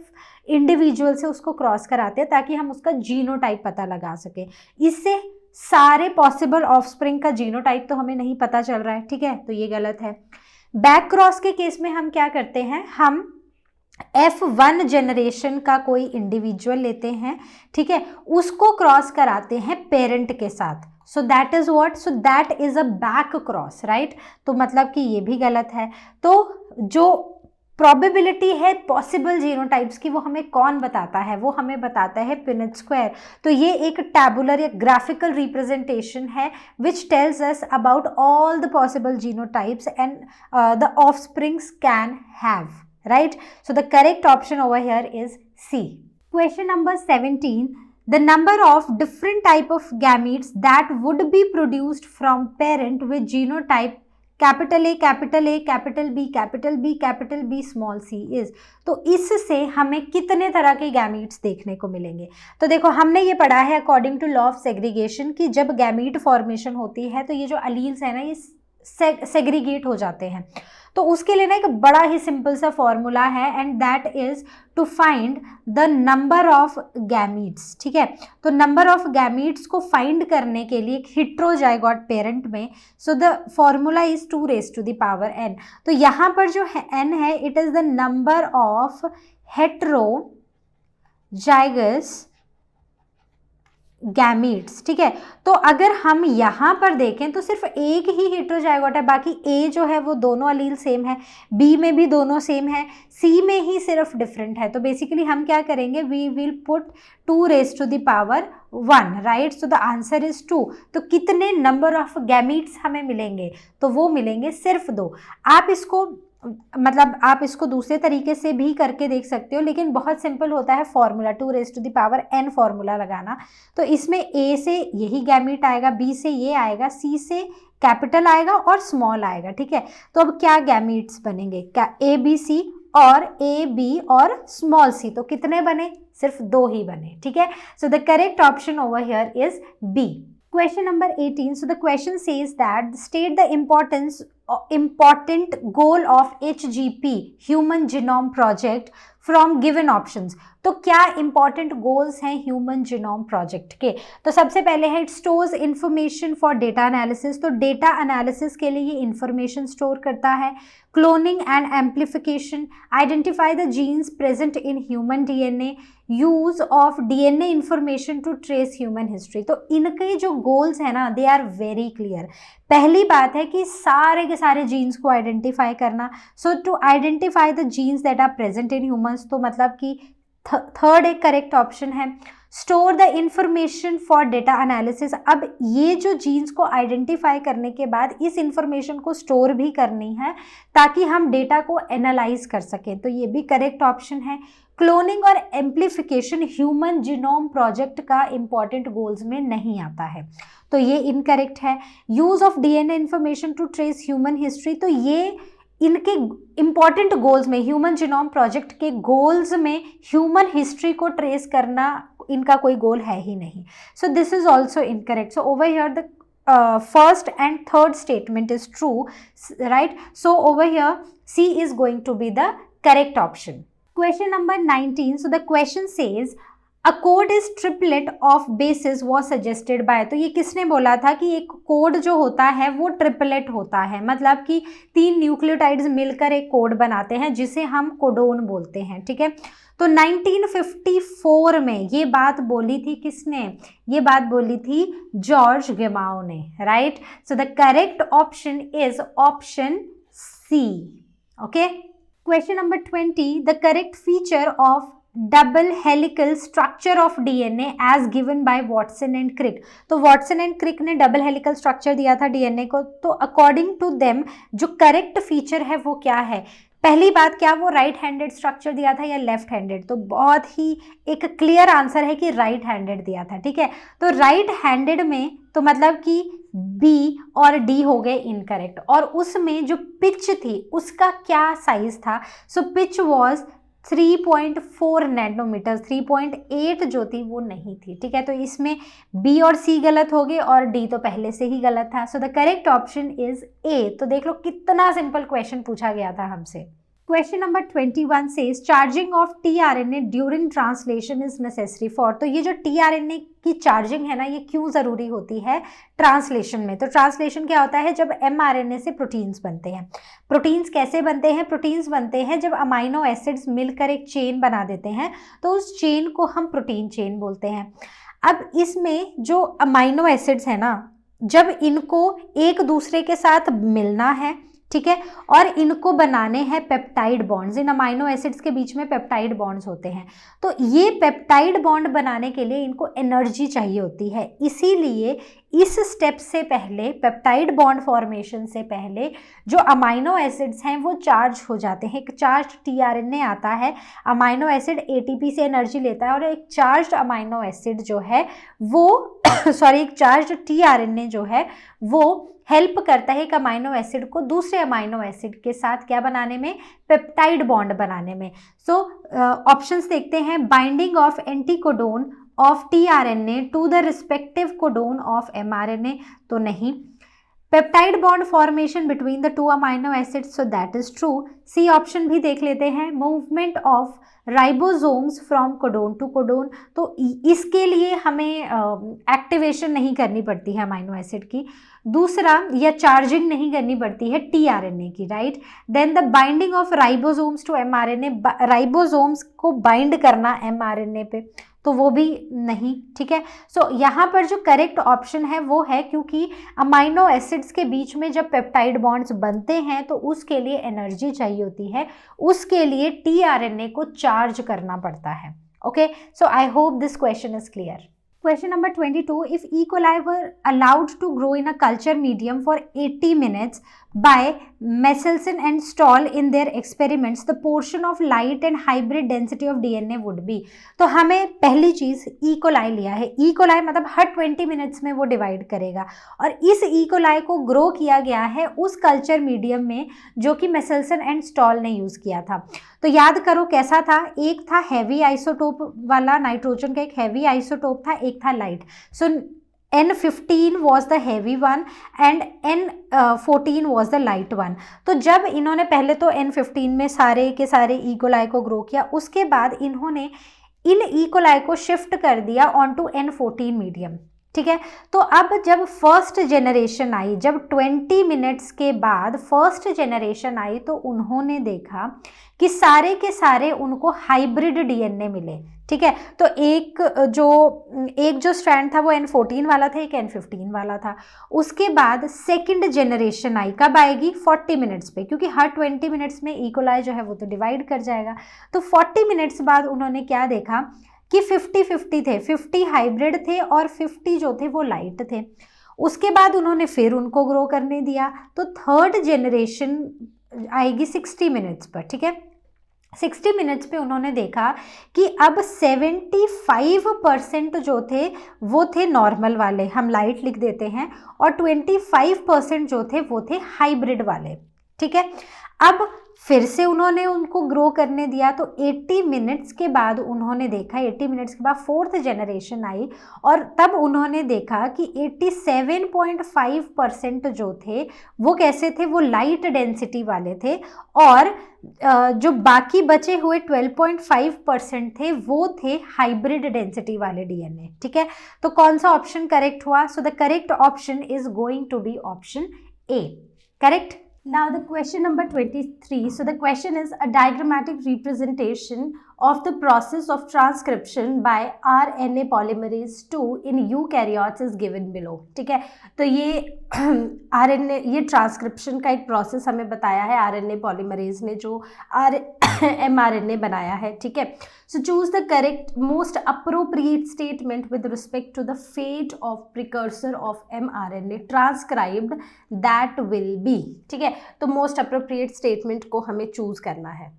इंडिविजुअल से उसको क्रॉस कराते हैं ताकि हम उसका जीनोटाइप पता लगा सके। इससे सारे पॉसिबल ऑफस्प्रिंग का जीनोटाइप तो हमें नहीं पता चल रहा है। ठीक है, तो ये गलत है। बैक क्रॉस के केस में हम क्या करते हैं, हम F1 जनरेशन का कोई इंडिविजुअल लेते हैं, ठीक है, उसको क्रॉस कराते हैं पेरेंट के साथ। सो that is what, so that is a back cross, right. तो मतलब कि ये भी गलत है। तो जो प्रोबेबिलिटी है पॉसिबल जीनोटाइप्स की वो हमें कौन बताता है, वो हमें बताता है पिनेट स्क्वायर। तो ये एक टैबुलर या ग्राफिकल रिप्रेजेंटेशन है which tells us about all the possible genotypes and the offsprings can have, right. So the correct option over here is C. Question number 17. The number of different type of gametes that would be produced from parent with genotype capital A, capital A, capital B, capital B, capital B, small c is. तो इससे हमें कितने तरह के gametes देखने को मिलेंगे? तो देखो हमने ये पढ़ा है according to law of segregation कि जब गैमीट फॉर्मेशन होती है तो ये जो अलील्स है ना ये सेग्रीगेट हो जाते हैं। तो उसके लिए ना एक बड़ा ही सिंपल सा फॉर्मूला है and that is to find the number of gametes, ठीक है। तो नंबर ऑफ गैमीट्स को फाइंड करने के लिए एक हेट्रोजाइगोट पेरेंट में, so the formula is 2 raised to the power n। तो यहाँ पर जो n है it is the number of heterozygous gametes, ठीक है। तो अगर हम यहाँ पर देखें तो सिर्फ एक ही हेट्रोजाइगोट है, बाकी ए जो है वो दोनों अलील सेम है, बी में भी दोनों सेम है, सी में ही सिर्फ डिफरेंट है। तो बेसिकली हम क्या करेंगे, we will put 2 raised to the power 1, right. So the answer is 2। तो कितने नंबर ऑफ गैमीट्स हमें मिलेंगे? तो वो मिलेंगे सिर्फ 2। आप इसको मतलब आप इसको दूसरे तरीके से भी करके देख सकते हो, लेकिन बहुत सिंपल होता है formula 2 raised to the power n formula लगाना। तो इसमें ए से यही गैमीट आएगा, बी से ये आएगा, सी से कैपिटल आएगा और स्मॉल आएगा, ठीक है। तो अब क्या गैमीट्स बनेंगे, क्या ए बी सी और ए बी और स्मॉल सी। तो कितने बने? सिर्फ 2 ही बने, ठीक है। So the correct option over here is B. Question number 18. So the question says that state the important goal of HGP, Human Genome Project, from given options. तो क्या इंपॉर्टेंट गोल्स हैं ह्यूमन जीनोम प्रोजेक्ट के? तो सबसे पहले है it stores information for data analysis. तो data analysis के लिए ये इंफॉर्मेशन स्टोर करता है। Cloning and amplification, identify the genes present in human DNA, use of DNA information to trace human history. तो इनके जो गोल्स हैं ना दे आर वेरी क्लियर। पहली बात है कि सारे के सारे जीन्स को आइडेंटिफाई करना। So to identify the genes that are present in humans, तो मतलब कि थर्ड एक करेक्ट ऑप्शन है। Store the information for data analysis, अब ये जो जीन्स को आइडेंटिफाई करने के बाद इस इंफॉर्मेशन को स्टोर भी करनी है ताकि हम डेटा को एनालाइज कर सकें, तो ये भी करेक्ट ऑप्शन है। क्लोनिंग और एम्प्लीफिकेशन ह्यूमन जीनोम प्रोजेक्ट का इंपॉर्टेंट गोल्स में नहीं आता है, तो ये इनकरेक्ट है। Use of DNA information to trace human history, तो ये इनके इंपॉर्टेंट गोल्स में, ह्यूमन जीनोम प्रोजेक्ट के गोल्स में ह्यूमन हिस्ट्री को ट्रेस करना इनका कोई गोल है ही नहीं। So this is also incorrect. So over here the first and third statement is true, right? So over here C is going to be the correct option. Question number 19. So the question says a code is triplet of bases was suggested by, तो ये किसने बोला था कि एक code जो होता है वो ट्रिपलेट होता है, मतलब कि 3 न्यूक्लियोटाइड्स मिलकर एक कोड बनाते हैं जिसे हम कोडोन बोलते हैं, ठीक है। तो 1954 में ये बात बोली थी किसने? ये बात बोली थी जॉर्ज गेमाओ ने, right. So the correct option is option C, okay. Question number 20. The correct feature of double helical structure of DNA as given by Watson and Crick. तो वॉटसन एंड क्रिक ने डबल हेलिकल स्ट्रक्चर दिया था DNA को, तो according to them जो correct feature है वो क्या है? पहली बात, क्या वो राइट हैंडेड स्ट्रक्चर दिया था या लेफ्ट हैंडेड? तो बहुत ही एक क्लियर आंसर है कि राइट हैंडेड दिया था, ठीक है। तो राइट हैंडेड में तो मतलब कि बी और डी हो गए इनकरेक्ट, और उसमें जो पिच थी उसका क्या साइज था? सो पिच वॉज 3.4 नैनोमीटर, 3.8 जो थी वो नहीं थी, ठीक है। तो इसमें बी और सी गलत हो गए और डी तो पहले से ही गलत था। सो the correct option is a. तो देख लो कितना सिंपल क्वेश्चन पूछा गया था हमसे। Question number 21 says charging of tRNA during translation is necessary for. तो ये जो टीआरएनए की चार्जिंग है ना ये क्यों ज़रूरी होती है ट्रांसलेशन में? तो ट्रांसलेशन क्या होता है? जब एमआरएनए से प्रोटीन्स बनते हैं। प्रोटीन्स कैसे बनते हैं? प्रोटीन्स बनते हैं जब अमाइनो एसिड्स मिलकर एक चेन बना देते हैं, तो उस चेन को हम प्रोटीन चेन बोलते हैं। अब इसमें जो अमाइनो एसिड्स है ना जब इनको एक दूसरे के साथ मिलना है, ठीक है, और इनको बनाने हैं पेप्टाइड बॉन्ड्स, इन अमाइनो एसिड्स के बीच में पेप्टाइड बॉन्ड्स होते हैं, तो ये पेप्टाइड बॉन्ड बनाने के लिए इनको एनर्जी चाहिए होती है। इसीलिए इस स्टेप से पहले, पेप्टाइड बॉन्ड फॉर्मेशन से पहले, जो अमाइनो एसिड्स हैं वो चार्ज हो जाते हैं। एक चार्ज टीआरएनए आता है, अमाइनो एसिड एटीपी से एनर्जी लेता है, और एक चार्ज अमाइनो एसिड जो है वो एक चार्ज टीआरएनए जो है वो हेल्प करता है एक अमाइनो एसिड को दूसरे अमाइनो एसिड के साथ क्या बनाने में, पेप्टाइड बॉन्ड बनाने में। सो ऑप्शंस देखते हैं, binding of anticodon of tRNA to the respective codon of mRNA, तो नहीं। Peptide bond formation between the two amino acids, so that is true. C option भी देख लेते हैं, movement of ribosomes from codon to codon, तो इसके लिए हमें एक्टिवेशन नहीं करनी पड़ती है अमाइनो एसिड की। दूसरा, या चार्जिंग नहीं करनी पड़ती है टीआरएनए की, राइट। Then the binding of ribosomes to mRNA, ribosomes को बाइंड करना एमआरएनए पे, तो वो भी नहीं, ठीक है। सो यहाँ पर जो करेक्ट ऑप्शन है वो है, क्योंकि अमाइनो एसिड्स के बीच में जब पेप्टाइड बॉन्ड्स बनते हैं तो उसके लिए एनर्जी चाहिए होती है, उसके लिए टीआरएनए को चार्ज करना पड़ता है। Okay, so I hope this question is clear. Question number 22, if E. coli were allowed to grow in a culture medium for 80 minutes by Michelson and Stahl in their experiments, the portion of light and hybrid density of DNA would be। तो हमें पहली चीज E. coli लिया है, E. coli मतलब हर 20 minutes में वो divide करेगा, और इस E. coli को ग्रो किया गया है उस कल्चर मीडियम में जो कि Michelson and Stahl ने यूज किया था। तो याद करो कैसा था, एक था हैवी आइसोटोप वाला, नाइट्रोजन का एक हैवी आइसोटोप था, एक था light. So N15 was the heavy one and N14 was the light one। तो जब इन्होंने पहले तो N15 में सारे के सारे E. coli को ग्रो किया, उसके बाद इन्होंने इन E. coli को शिफ्ट कर दिया ऑन टू N14 मीडियम, ठीक है। तो अब जब फर्स्ट जेनरेशन आई, जब 20 मिनट्स के बाद फर्स्ट जेनरेशन आई, तो उन्होंने देखा कि सारे के सारे उनको हाइब्रिड डीएनए मिले, ठीक है। तो एक जो स्ट्रैंड था वो N14 वाला था, एक N15 वाला था। उसके बाद सेकंड जेनरेशन आई, कब आएगी, 40 मिनट्स पे, क्योंकि हर 20 मिनट्स में E. coli जो है वो तो डिवाइड कर जाएगा। तो 40 मिनट्स बाद उन्होंने क्या देखा कि 50-50 थे, 50 हाइब्रिड थे और 50 जो थे वो लाइट थे। उसके बाद उन्होंने फिर उनको ग्रो करने दिया, तो थर्ड जेनरेशन आएगी 60 मिनट्स पर, ठीक है। 60 मिनट्स पे उन्होंने देखा कि अब 75% जो थे वो थे नॉर्मल वाले, हम लाइट लिख देते हैं, और 25% जो थे वो थे हाइब्रिड वाले, ठीक है। अब फिर से उन्होंने उनको ग्रो करने दिया, तो 80 मिनट्स के बाद उन्होंने देखा, 80 मिनट्स के बाद फोर्थ जेनरेशन आई, और तब उन्होंने देखा कि 87.5% जो थे वो कैसे थे, वो लाइट डेंसिटी वाले थे, और जो बाकी बचे हुए 12.5% थे वो थे हाइब्रिड डेंसिटी वाले डीएनए, ठीक है। तो कौन सा ऑप्शन करेक्ट हुआ? So the correct option is going to be option A, correct. Now the question number 23. So the question is a diagrammatic representation of the process of transcription by RNA polymerase 2 in eukaryotes is given below। ठीक है, तो ये RNA, ये transcription का एक process हमें बताया है RNA पॉलीमरेज ने, जो mRNA बनाया है, ठीक है। So choose the correct most appropriate statement with respect to the fate of precursor of mRNA transcribed that will be। ठीक है, तो मोस्ट अप्रोप्रिएट स्टेटमेंट को हमें चूज करना है।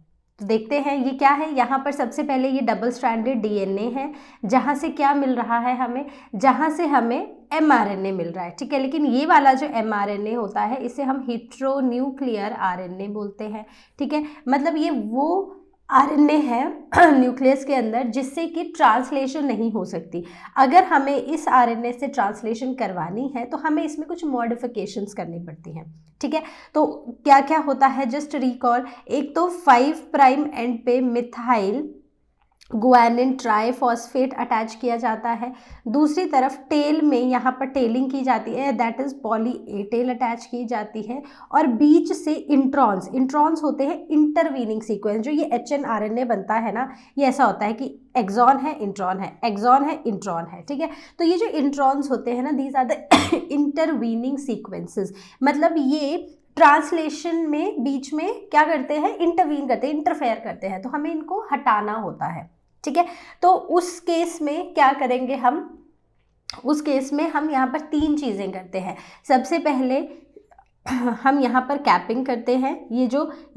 तो देखते हैं ये क्या है। यहाँ पर सबसे पहले ये डबल स्ट्रैंडेड डीएनए है, जहाँ से क्या मिल रहा है हमें, जहाँ से हमें mRNA मिल रहा है, ठीक है। लेकिन ये वाला जो mRNA होता है इसे हम हेट्रोन्यूक्लियर RNA बोलते हैं, ठीक है। मतलब ये वो RNA है न्यूक्लियस के अंदर जिससे कि ट्रांसलेशन नहीं हो सकती। अगर हमें इस RNA से ट्रांसलेशन करवानी है तो हमें इसमें कुछ मॉडिफिकेशंस करनी पड़ती हैं, ठीक है। तो क्या क्या होता है, जस्ट रिकॉल। एक तो 5 प्राइम एंड पे मिथाइल
गुआनिन ट्राइफॉस्फेट अटैच किया जाता है। दूसरी तरफ टेल में यहाँ पर टेलिंग की जाती है, that is poly A tail attach की जाती है। और बीच से इंट्रॉन्स होते हैं इंटरवीनिंग सीक्वेंस। जो ये HNRNA बनता है ना, ये ऐसा होता है कि एक्सॉन है, इंट्रॉन है, एक्सॉन है, इंट्रॉन है, ठीक है। तो ये जो इंट्रॉन्स होते हैं ना, these are the intervening sequences. मतलब ये ट्रांसलेशन में बीच में क्या करते हैं, इंटरवीन करते हैं, इंटरफेयर करते हैं, तो हमें इनको हटाना होता है, ठीक है। तो उस केस में क्या करेंगे हम, उस केस में हम यहाँ पर 3 चीज़ें करते हैं। सबसे पहले हम यहाँ पर कैपिंग करते हैं।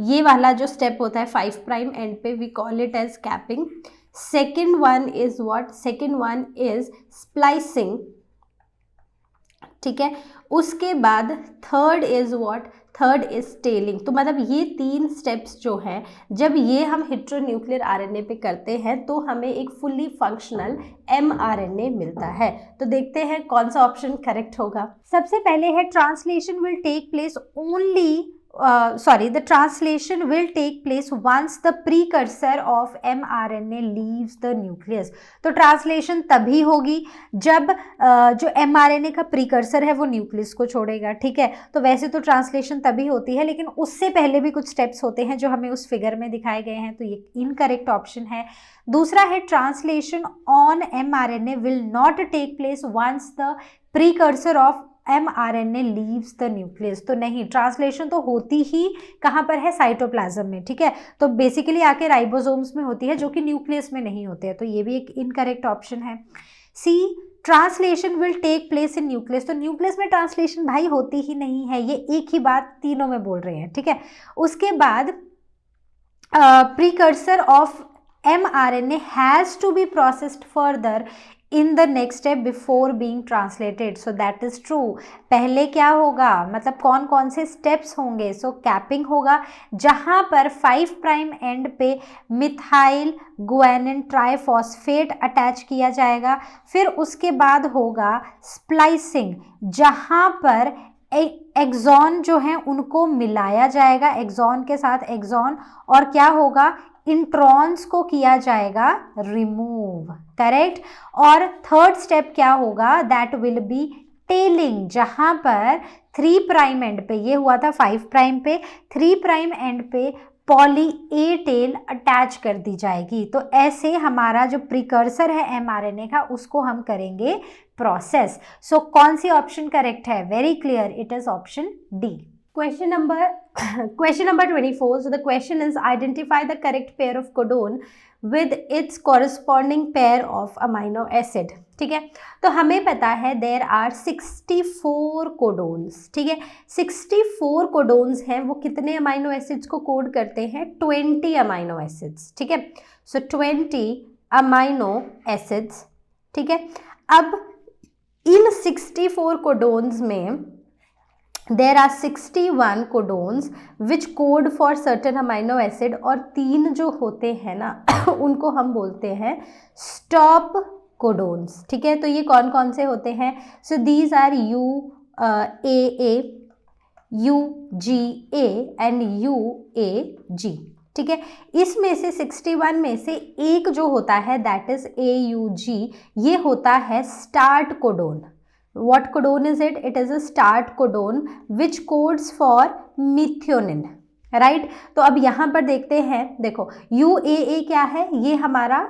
ये वाला जो स्टेप होता है 5 प्राइम एंड पे, we call it as capping. Second one is what, second one is splicing, ठीक है। उसके बाद third is what, third is tailing. तो मतलब ये 3 स्टेप्स जो हैं, जब ये हम हेटेरोन्यूक्लियर आरएनए पे करते हैं तो हमें एक फुल्ली फंक्शनल mRNA मिलता है। तो देखते हैं कौन सा ऑप्शन करेक्ट होगा।
सबसे पहले है translation will take place only the translation will take place once the precursor of mRNA leaves the nucleus। तो ट्रांसलेशन तभी होगी जब जो mRNA का प्रीकर्सर है वो न्यूक्लियस को छोड़ेगा, ठीक है। तो वैसे तो ट्रांसलेशन तभी होती है, लेकिन उससे पहले भी कुछ स्टेप्स होते हैं जो हमें उस फिगर में दिखाए गए हैं, तो ये इनकरेक्ट ऑप्शन है। दूसरा है translation on mRNA will not take place once the precursor of mRNA leaves the nucleus. तो नहीं, ट्रांसलेशन तो होती ही कहाँ पर है, साइटोप्लाज्म में, ठीक है। तो बेसिकली आके राइबोसोम्स में होती है, जो कि न्यूक्लियस में नहीं होते हैं, तो ये भी एक इनकरेक्ट ऑप्शन है। C, translation will take place in nucleus. तो न्यूक्लियस में ट्रांसलेशन भाई होती ही नहीं है, ये एक ही बात तीनों में बोल रहे हैं, ठीक है। उसके बाद precursor of mRNA has to be processed further in the next step before being translated, so that is true। पहले क्या होगा, मतलब कौन कौन से स्टेप्स होंगे, सो कैपिंग होगा, जहां पर 5 प्राइम एंड पे मिथाइल गुआनिन ट्राइफॉस्फेट अटैच किया जाएगा। फिर उसके बाद होगा स्प्लाइसिंग, जहां पर एक्सॉन जो है उनको मिलाया जाएगा, एक्सॉन के साथ एक्सॉन, और क्या होगा, इंट्रॉन्स को किया जाएगा रिमूव, करेक्ट। और थर्ड स्टेप क्या होगा, दैट विल बी टेलिंग, जहां पर 3 प्राइम एंड पे, ये हुआ था 5 प्राइम पे, 3 प्राइम एंड पे पॉली ए टेल अटैच कर दी जाएगी। तो ऐसे हमारा जो प्रिकर्सर है mRNA का, उसको हम करेंगे प्रोसेस। सो कौन सी ऑप्शन करेक्ट है, very clear, it is option D.
Question number 24. So the question is, identify the correct pair of codon with its corresponding pair of amino acid, ठीक है। तो हमें पता है there are 64 कोडोन्स, ठीक है। 64 codons हैं, वो कितने अमाइनो एसिड्स को कोड करते हैं, 20 अमाइनो एसिड्स, ठीक है। सो 20 अमाइनो एसिड्स, ठीक है। अब इन 64 कोडोन्स में there are 61 codons which code for certain amino acid, और 3 जो होते हैं ना उनको हम बोलते हैं स्टॉप कोडोन्स, ठीक है। तो ये कौन कौन से होते हैं, so these are UAA, UGA and UAG, ठीक है। इसमें से 61 में से एक जो होता है दैट इज AUG, ये होता है start codon. What codon is it? It is a start codon which codes for methionine, right? तो अब यहाँ पर देखते हैं, देखो UAA क्या है, ये हमारा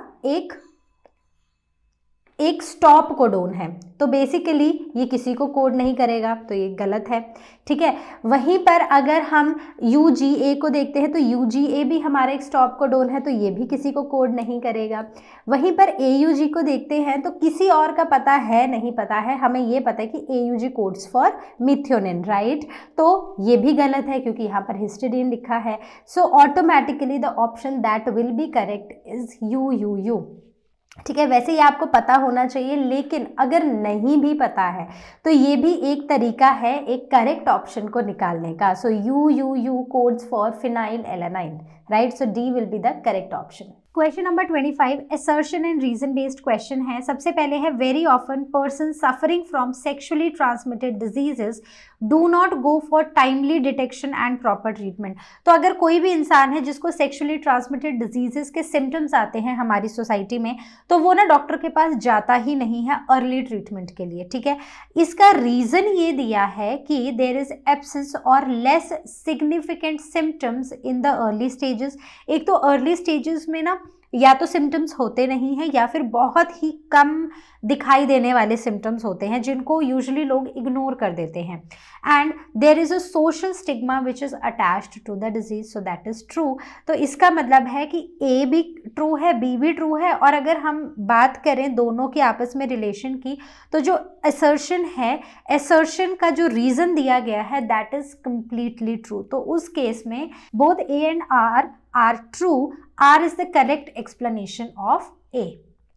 एक स्टॉप कोडोन है, तो बेसिकली ये किसी को कोड नहीं करेगा, तो ये गलत है, ठीक है। वहीं पर अगर हम UGA को देखते हैं तो UGA भी हमारा एक स्टॉप कोडोन है, तो ये भी किसी को कोड नहीं करेगा। वहीं पर AUG को देखते हैं तो किसी और का पता है नहीं पता है, हमें ये पता है कि AUG codes for methionine, right. तो ये भी गलत है क्योंकि यहाँ पर हिस्टिडीन लिखा है। So automatically the option that will B correct is UUU, ठीक है। वैसे ये आपको पता होना चाहिए, लेकिन अगर नहीं भी पता है तो ये भी एक तरीका है एक करेक्ट ऑप्शन को निकालने का। सो UUU codes for phenyl alanine, right. So D will be the correct option.
Question number 25 assertion and reason based question है. सबसे पहले है very often person suffering from sexually transmitted diseases do not go for timely detection and proper treatment. तो अगर कोई भी इंसान है जिसको सेक्सुअली ट्रांसमिटेड डिजीजेस के सिम्टम्स आते हैं हमारी सोसाइटी में, तो वो ना डॉक्टर के पास जाता ही नहीं है अर्ली ट्रीटमेंट के लिए. ठीक है, इसका रीजन ये दिया है कि देयर इज एब्सेंस और less significant symptoms in the early stages. एक तो अर्ली स्टेजेस में ना या तो सिम्टम्स होते नहीं हैं या फिर बहुत ही कम दिखाई देने वाले सिम्टम्स होते हैं जिनको यूजुअली लोग इग्नोर कर देते हैं. And there is a social stigma which is attached to the disease, so that is true. तो इसका मतलब है कि ए भी ट्रू है, बी भी ट्रू है. और अगर हम बात करें दोनों के आपस में रिलेशन की, तो जो असर्शन है, असर्शन का जो रीजन दिया गया है दैट इज कंप्लीटली ट्रू. तो उस केस में both A and R are true. R is the correct explanation of A.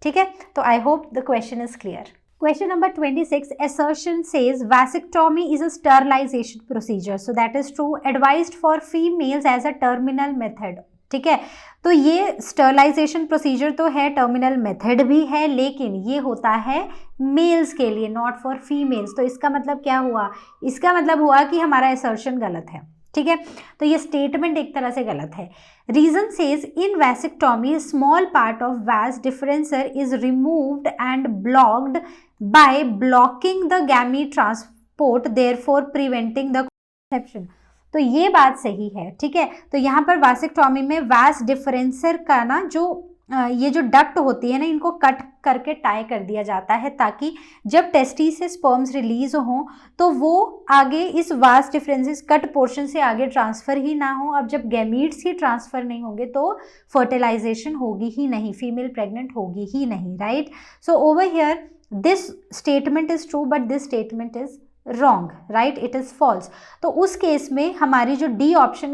ठीक है, तो I hope the question is clear. Question number 26, assertion says vasectomy is a sterilization procedure. So that is true. Advised for females as a terminal method. ठीक है, तो ये sterilization procedure तो है, terminal method भी है, लेकिन ये होता है मेल्स के लिए, नॉट फॉर फीमेल्स. तो इसका मतलब क्या हुआ? इसका मतलब हुआ कि हमारा असर्शन गलत है. ठीक है, तो ये स्टेटमेंट एक तरह से गलत है. Reason says in vasectomy small part of vas deferens is removed and blocked by blocking the gamete transport, therefore preventing the conception. तो ये बात सही है. ठीक है, तो यहाँ पर वैसेक्टोमी में वैस डिफरेंसर का ना जो ये जो डक्ट होती है ना, इनको कट करके टाई कर दिया जाता है ताकि जब टेस्टिस से स्पर्म्स रिलीज हों तो वो आगे इस वास डिफरेंसेस कट पोर्शन से आगे ट्रांसफ़र ही ना हो. अब जब गैमीट्स ही ट्रांसफ़र नहीं होंगे तो फर्टिलाइजेशन होगी ही नहीं, फीमेल प्रेग्नेंट होगी ही नहीं. Right, so over here this statement is true but this statement is wrong. Right, it is false. तो उस केस में हमारी जो डी ऑप्शन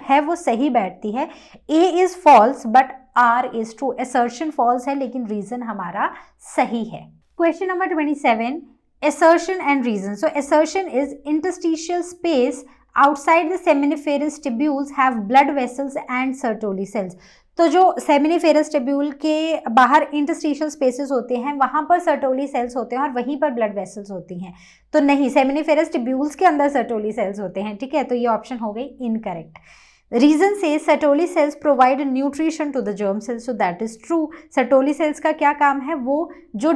है वो सही बैठती है. A is false but R is true. Assertion false है लेकिन रीजन हमारा सही है. Question number 27, assertion and reason. So assertion is interstitial space outside the seminiferous tubules have blood vessels and Sertoli cells. तो जो सेमिनिफेरस टिब्यूल के बाहर interstitial spaces होते हैं वहाँ पर सर्टोली सेल्स होते हैं और वहीं पर ब्लड वेसल्स होती हैं. तो नहीं, सेमिनिफेरस टिब्यूल्स के अंदर सर्टोली सेल्स होते हैं. ठीक है, तो ये ऑप्शन हो गई इनकरेक्ट. रीजन से Sertoli cells provide nutrition to the germ cells, so that is true. Sertoli cells का क्या काम है? वो जो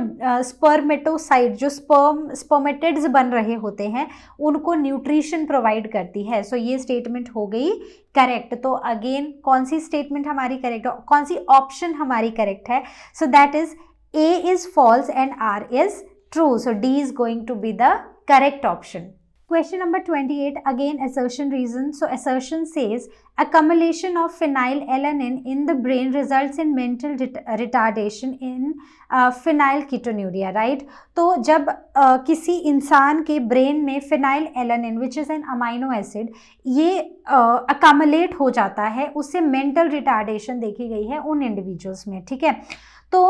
स्पर्मेटोसाइट, जो स्पर्मेटिड्स बन रहे होते हैं उनको न्यूट्रिशन प्रोवाइड करती है. सो ये स्टेटमेंट हो गई करेक्ट. तो अगेन कौन सी स्टेटमेंट हमारी करेक्ट है, कौन सी ऑप्शन हमारी करेक्ट है? So that is A is false and R is true. So D is going to be the correct option. Question number 28, again assertion reason. So assertion says accumulation of phenylalanine in the brain results in mental retardation in phenylketonuria, right? तो जब किसी इंसान के brain में phenylalanine which is an amino acid ये accumulate हो जाता है, उससे mental retardation देखी गई है उन इंडिविजुअल्स में. ठीक है, तो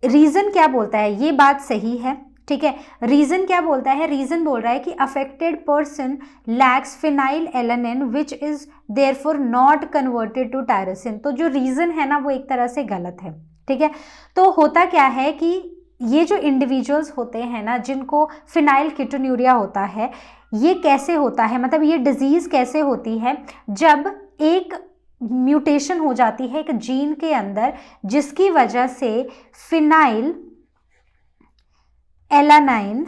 रीज़न क्या बोलता है? ये बात सही है. ठीक है, रीजन क्या बोलता है? रीजन बोल रहा है कि affected person lacks phenylalanine which is therefore not converted to tyrosine. तो जो रीजन है ना वो एक तरह से गलत है. ठीक है, तो होता क्या है कि ये जो इंडिविजुअल्स होते हैं ना जिनको फिनाइल कीटोन्यूरिया होता है, ये कैसे होता है, मतलब ये डिजीज़ कैसे होती है? जब एक म्यूटेशन हो जाती है एक जीन के अंदर जिसकी वजह से फिनाइल एलानाइन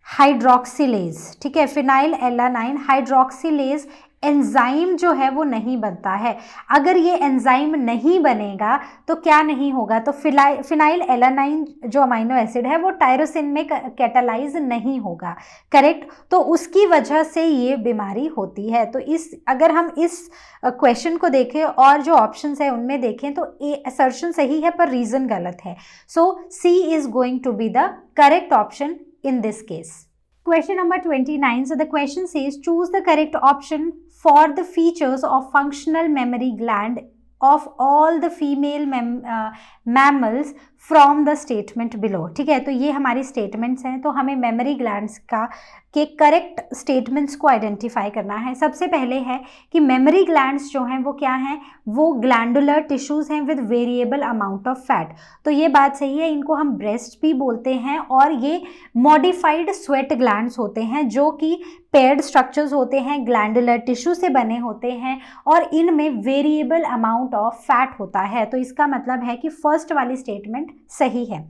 हाइड्रोक्सिलेज, ठीक है, फिनाइल एलानाइन हाइड्रोक्सिलेज एंजाइम जो है वो नहीं बनता है. अगर ये एंजाइम नहीं बनेगा तो क्या नहीं होगा? तो फिनाइल एलानाइन जो अमाइनो एसिड है वो टायरोसिन में कैटालाइज नहीं होगा. करेक्ट, तो उसकी वजह से ये बीमारी होती है. तो अगर हम इस क्वेश्चन को देखें और जो ऑप्शंस है उनमें देखें तो ए असर्शन सही है पर रीजन गलत है. So C is going to be the correct option in this case. Question number 29. So the question says choose the correct option for the features of functional mammary gland of all the female mammals from the statement below. ठीक है, तो ये हमारी statements हैं, तो हमें mammary glands के correct statements को आइडेंटिफाई करना है. सबसे पहले है कि मेमरी ग्लैंड्स जो हैं वो क्या हैं, वो ग्लैंडुलर टिश्यूज़ हैं with variable amount of fat. तो ये बात सही है, इनको हम ब्रेस्ट भी बोलते हैं, और ये मॉडिफाइड स्वेट ग्लैंड्स होते हैं जो कि पेयर्ड स्ट्रक्चर्स होते हैं, ग्लैंडुलर टिश्यू से बने होते हैं, और इनमें वेरिएबल अमाउंट ऑफ फैट होता है. तो इसका मतलब है कि फर्स्ट वाली स्टेटमेंट सही है.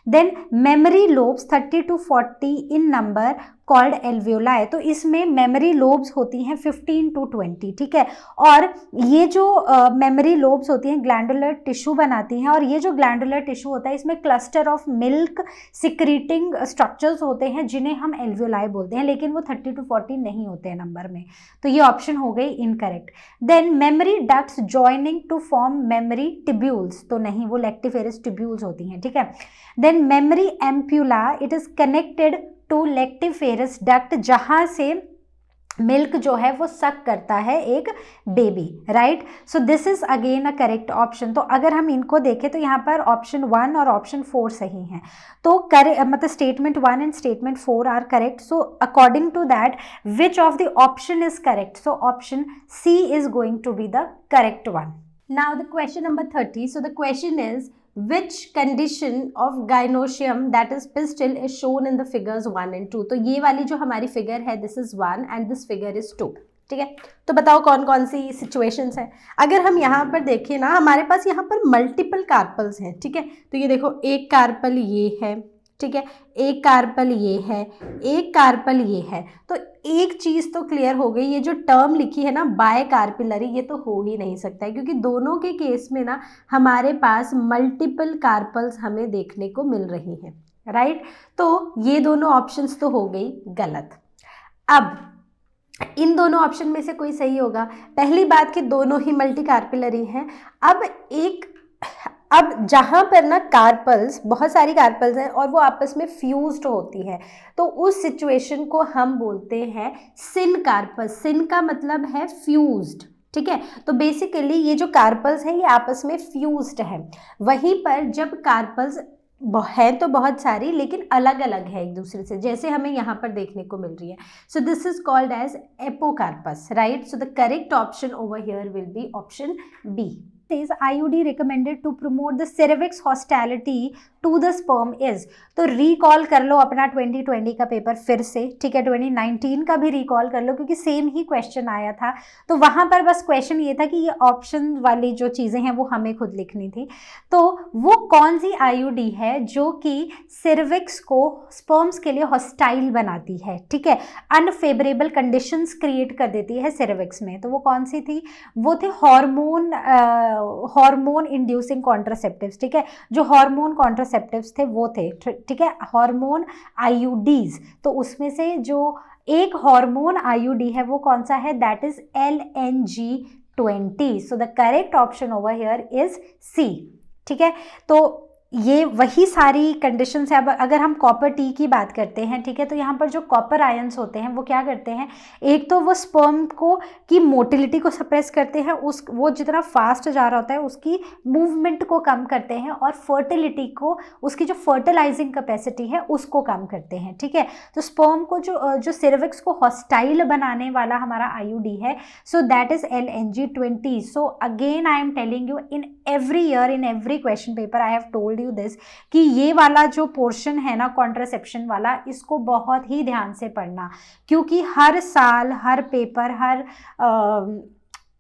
Then mammary lobes 30 to 40 in number called alveoli. तो इसमें मेमरी लोब्स होती हैं 15 to 20. ठीक है, और ये जो मेमरी लोब्स होती हैं ग्लैंडुलर टिश्यू बनाती हैं, और ये जो ग्लैंडुलर टिश्यू होता है इसमें cluster of milk secreting structures होते हैं जिन्हें हम एल्वियोलाई बोलते हैं, लेकिन वो 30 to 40 नहीं होते हैं नंबर में. तो ये ऑप्शन हो गई incorrect. Then mammary ducts joining to form mammary tubules. तो नहीं, वो लेक्टिफेरस टिब्यूल्स होती हैं. ठीक है. Then mammary ampulla, it is connected to lactiferous duct, जहां से मिल्क जो है वो सक करता है एक baby. Right, so this is again a correct option. तो अगर हम इनको देखें तो यहाँ पर ऑप्शन 1 और ऑप्शन 4 सही हैं. तो मतलब statement 1 and statement 4 are correct. So according to that which of the option is correct? So option C is going to be the correct one.
Now the question number 30. So the question is, which condition of gynoecium, that is pistil, is shown in the figures 1 and 2? तो ये वाली जो हमारी figure है, this is 1 and this figure is 2. ठीक है, तो बताओ कौन कौन सी सिचुएशंस हैं. अगर हम यहाँ पर देखें ना, हमारे पास यहाँ पर मल्टीपल कार्पल्स हैं. ठीक है, तो ये देखो, एक कार्पल ये है. ठीक है, एक कार्पल ये है, एक कार्पल ये है. तो एक चीज़ तो क्लियर हो गई, ये जो टर्म लिखी है ना बाय कार्पिलरी, ये तो हो ही नहीं सकता है, क्योंकि दोनों के केस में ना हमारे पास मल्टीपल कार्पल्स हमें देखने को मिल रही हैं. राइट, तो ये दोनों ऑप्शंस तो हो गई गलत. अब इन दोनों ऑप्शन में से कोई सही होगा. पहली बात कि दोनों ही मल्टी कार्पिलरी हैं. अब जहाँ पर ना कार्पल्स, बहुत सारी कार्पल्स हैं और वो आपस में फ्यूज्ड होती है, तो उस सिचुएशन को हम बोलते हैं सिन कार्पस. सिन का मतलब है फ्यूज्ड. ठीक है, तो बेसिकली ये जो कार्पल्स हैं ये आपस में फ्यूज्ड है. वहीं पर जब कार्पल्स है तो बहुत सारी, लेकिन अलग अलग है एक दूसरे से, जैसे हमें यहाँ पर देखने को मिल रही है. So this is called as apocarpous. Right, so the correct option over here will be option B.
Says IUD recommended to promote the cervix hostility to the sperm is. तो रिकॉल कर लो अपना 2020 का पेपर फिर से. ठीक है, 2019 का भी रिकॉल कर लो, क्योंकि सेम ही क्वेश्चन आया था. तो वहाँ पर बस क्वेश्चन ये था कि ये ऑप्शन वाली जो चीज़ें हैं वो हमें खुद लिखनी थी. तो वो कौन सी IUD है जो कि सर्विक्स को स्पर्म्स के लिए हॉस्टाइल बनाती है. ठीक है, अनफेवरेबल कंडीशंस क्रिएट कर देती है सर्विक्स में. तो वो कौन सी थी? वो थे हार्मोन इंड्यूसिंग कॉन्ट्रासेप्टिव्स. ठीक है, जो हार्मोन कॉन्ट्रासेप्टिव्स थे वो थे. ठीक है, हार्मोन IUDs. तो उसमें से जो एक हार्मोन IUD है वो कौन सा है? That is LNG20. So the correct option over here is C. ठीक है, तो ये वही सारी कंडीशंस है. अब अगर हम कॉपर टी की बात करते हैं, ठीक है, तो यहाँ पर जो कॉपर आयंस होते हैं वो क्या करते हैं? एक तो वो स्पर्म को की मोटिलिटी को सप्रेस करते हैं, वो जितना फास्ट जा रहा होता है उसकी मूवमेंट को कम करते हैं, और फर्टिलिटी को, उसकी जो फर्टिलाइजिंग कैपेसिटी है उसको कम करते हैं. ठीक है, तो स्पर्म को जो सर्विक्स को हॉस्टाइल बनाने वाला हमारा IUD है, so that is LNG20. So again I am telling you, in every year, in every question paper I have told this कि ये वाला जो पोर्शन है ना कॉन्ट्रासेप्शन वाला, इसको बहुत ही ध्यान से पढ़ना, क्योंकि हर साल, हर पेपर,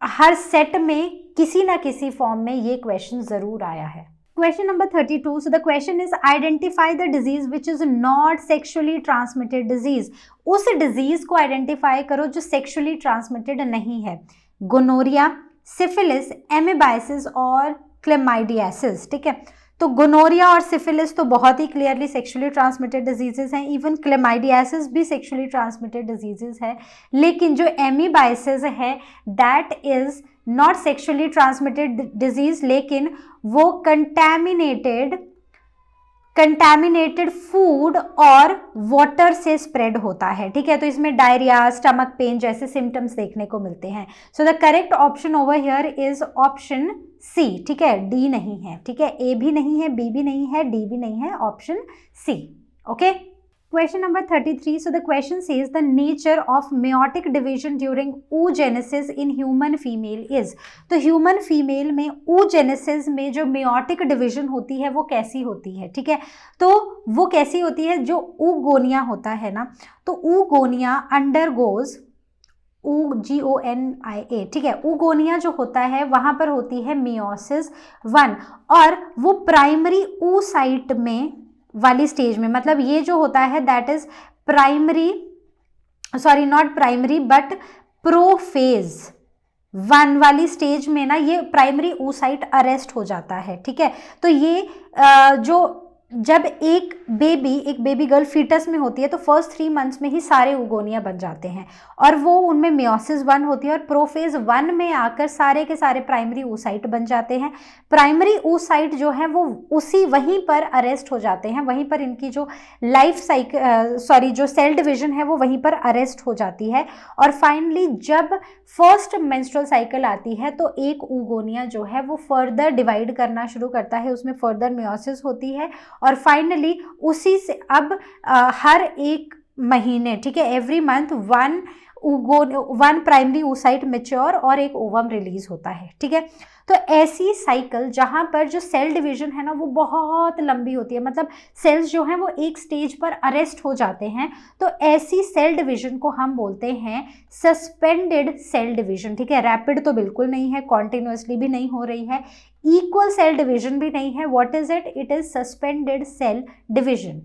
हर सेट में किसी ना किसी फॉर्म में ये क्वेश्चन जरूर आया है. Question number 32. So the question is, identify the disease which is not sexually transmitted disease. उस डिजीज को आइडेंटिफाई करो जो सेक्सुअली ट्रांसमिटेड नहीं है. गोनोरिया, सिफिलिस, एमीबाइसिस और क्लेमाइडियासिस. ठीक है, तो गोनोरिया और सिफिलिस तो बहुत ही क्लियरली सेक्सुअली ट्रांसमिटेड डिजीजेस हैं. इवन क्लेमाइडियासिस भी सेक्सुअली ट्रांसमिटेड डिजीजेस है. लेकिन जो एमीबाइसिस है that is not sexually transmitted disease, लेकिन वो कंटैमिनेटेड फूड और वाटर से स्प्रेड होता है. ठीक है, तो इसमें डायरिया, स्टमक पेन जैसे सिम्टम्स देखने को मिलते हैं. So the correct option over here is option C, ठीक है, डी नहीं है, ठीक है, ए भी नहीं है, बी भी नहीं है, डी भी नहीं है, option C. Okay, question number 33, so the question says the nature of meiotic division during oogenesis in human female is, तो human female में oogenesis में जो meiotic division होती है वो कैसी होती है, ठीक है, तो वो कैसी होती है, जो oogonia होता है ना, तो oogonia undergoes UGONIA, ठीक है, oogonia जो होता है वहां पर होती है meiosis 1, और वो प्राइमरी oocyte में वाली स्टेज में, मतलब ये जो होता है that is primary, sorry not primary but prophase 1 वाली स्टेज में ना ये प्राइमरी oocyte अरेस्ट हो जाता है, ठीक है, तो ये जो जब एक बेबी गर्ल फीटस में होती है तो फर्स्ट 3 मंथ्स में ही सारे oogonia बन जाते हैं, और वो उनमें meiosis 1 होती है, और प्रोफेज 1 में आकर सारे के सारे प्राइमरी oocyte बन जाते हैं। प्राइमरी oocyte जो है वो वहीं पर अरेस्ट हो जाते हैं, वहीं पर इनकी जो लाइफ साइकिल जो सेल डिविजन है वो वहीं पर अरेस्ट हो जाती है, और फाइनली जब फर्स्ट मेंस्ट्रुअल साइकिल आती है तो एक oogonia जो है वो फर्दर डिवाइड करना शुरू करता है, उसमें फर्दर meiosis होती है, और फाइनली उसी से अब हर एक महीने, ठीक है, every month 1 primary oocyte mature और एक ओवम रिलीज होता है, ठीक है, तो ऐसी साइकिल जहां पर जो सेल डिवीजन है ना वो बहुत लंबी होती है, मतलब सेल्स जो हैं वो एक स्टेज पर अरेस्ट हो जाते हैं, तो ऐसी सेल डिवीजन को हम बोलते हैं सस्पेंडेड सेल डिवीजन, ठीक है, रैपिड तो बिल्कुल नहीं है, कॉन्टिन्यूसली भी नहीं हो रही है, इक्वल सेल डिवीजन भी नहीं है, what is it, it is suspended cell division.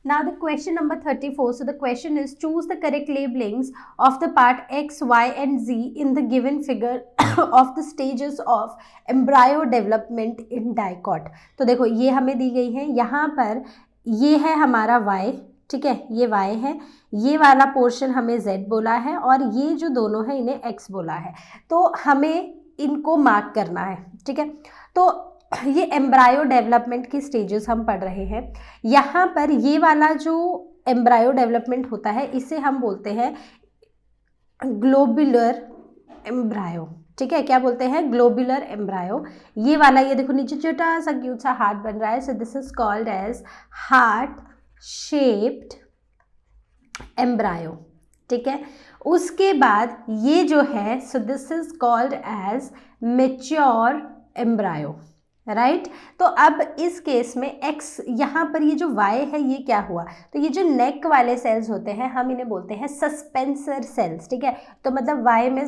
Now the question number 34, so the question is choose the correct labelings of the part X, Y and Z in the given figure of the stages of embryo development in dicot। तो देखो ये हमें दी गई है, यहाँ पर ये है हमारा Y, ठीक है, ये Y है, ये वाला पोर्शन हमें Z बोला है, और ये जो दोनों है इन्हें X बोला है, तो हमें इनको मार्क करना है, ठीक है, तो ये एम्ब्रायो डेवलपमेंट की स्टेजेस हम पढ़ रहे हैं। यहाँ पर ये वाला जो एम्ब्रायो डेवलपमेंट होता है इसे हम बोलते हैं ग्लोबुलर एम्ब्रायो, ठीक है, क्या बोलते हैं, ग्लोबुलर एम्ब्रायो। ये वाला ये देखो नीचे छोटा सा क्यूट सा हार्ट बन रहा है, so this is called as heart shaped embryo, ठीक है। उसके बाद ये जो है so this is called as mature embryo, right. तो अब इस केस में एक्स, यहाँ पर ये जो वाई है ये क्या हुआ, तो ये जो नेक वाले सेल्स होते हैं हम इन्हें बोलते हैं सस्पेंसर सेल्स, ठीक है, तो मतलब वाई में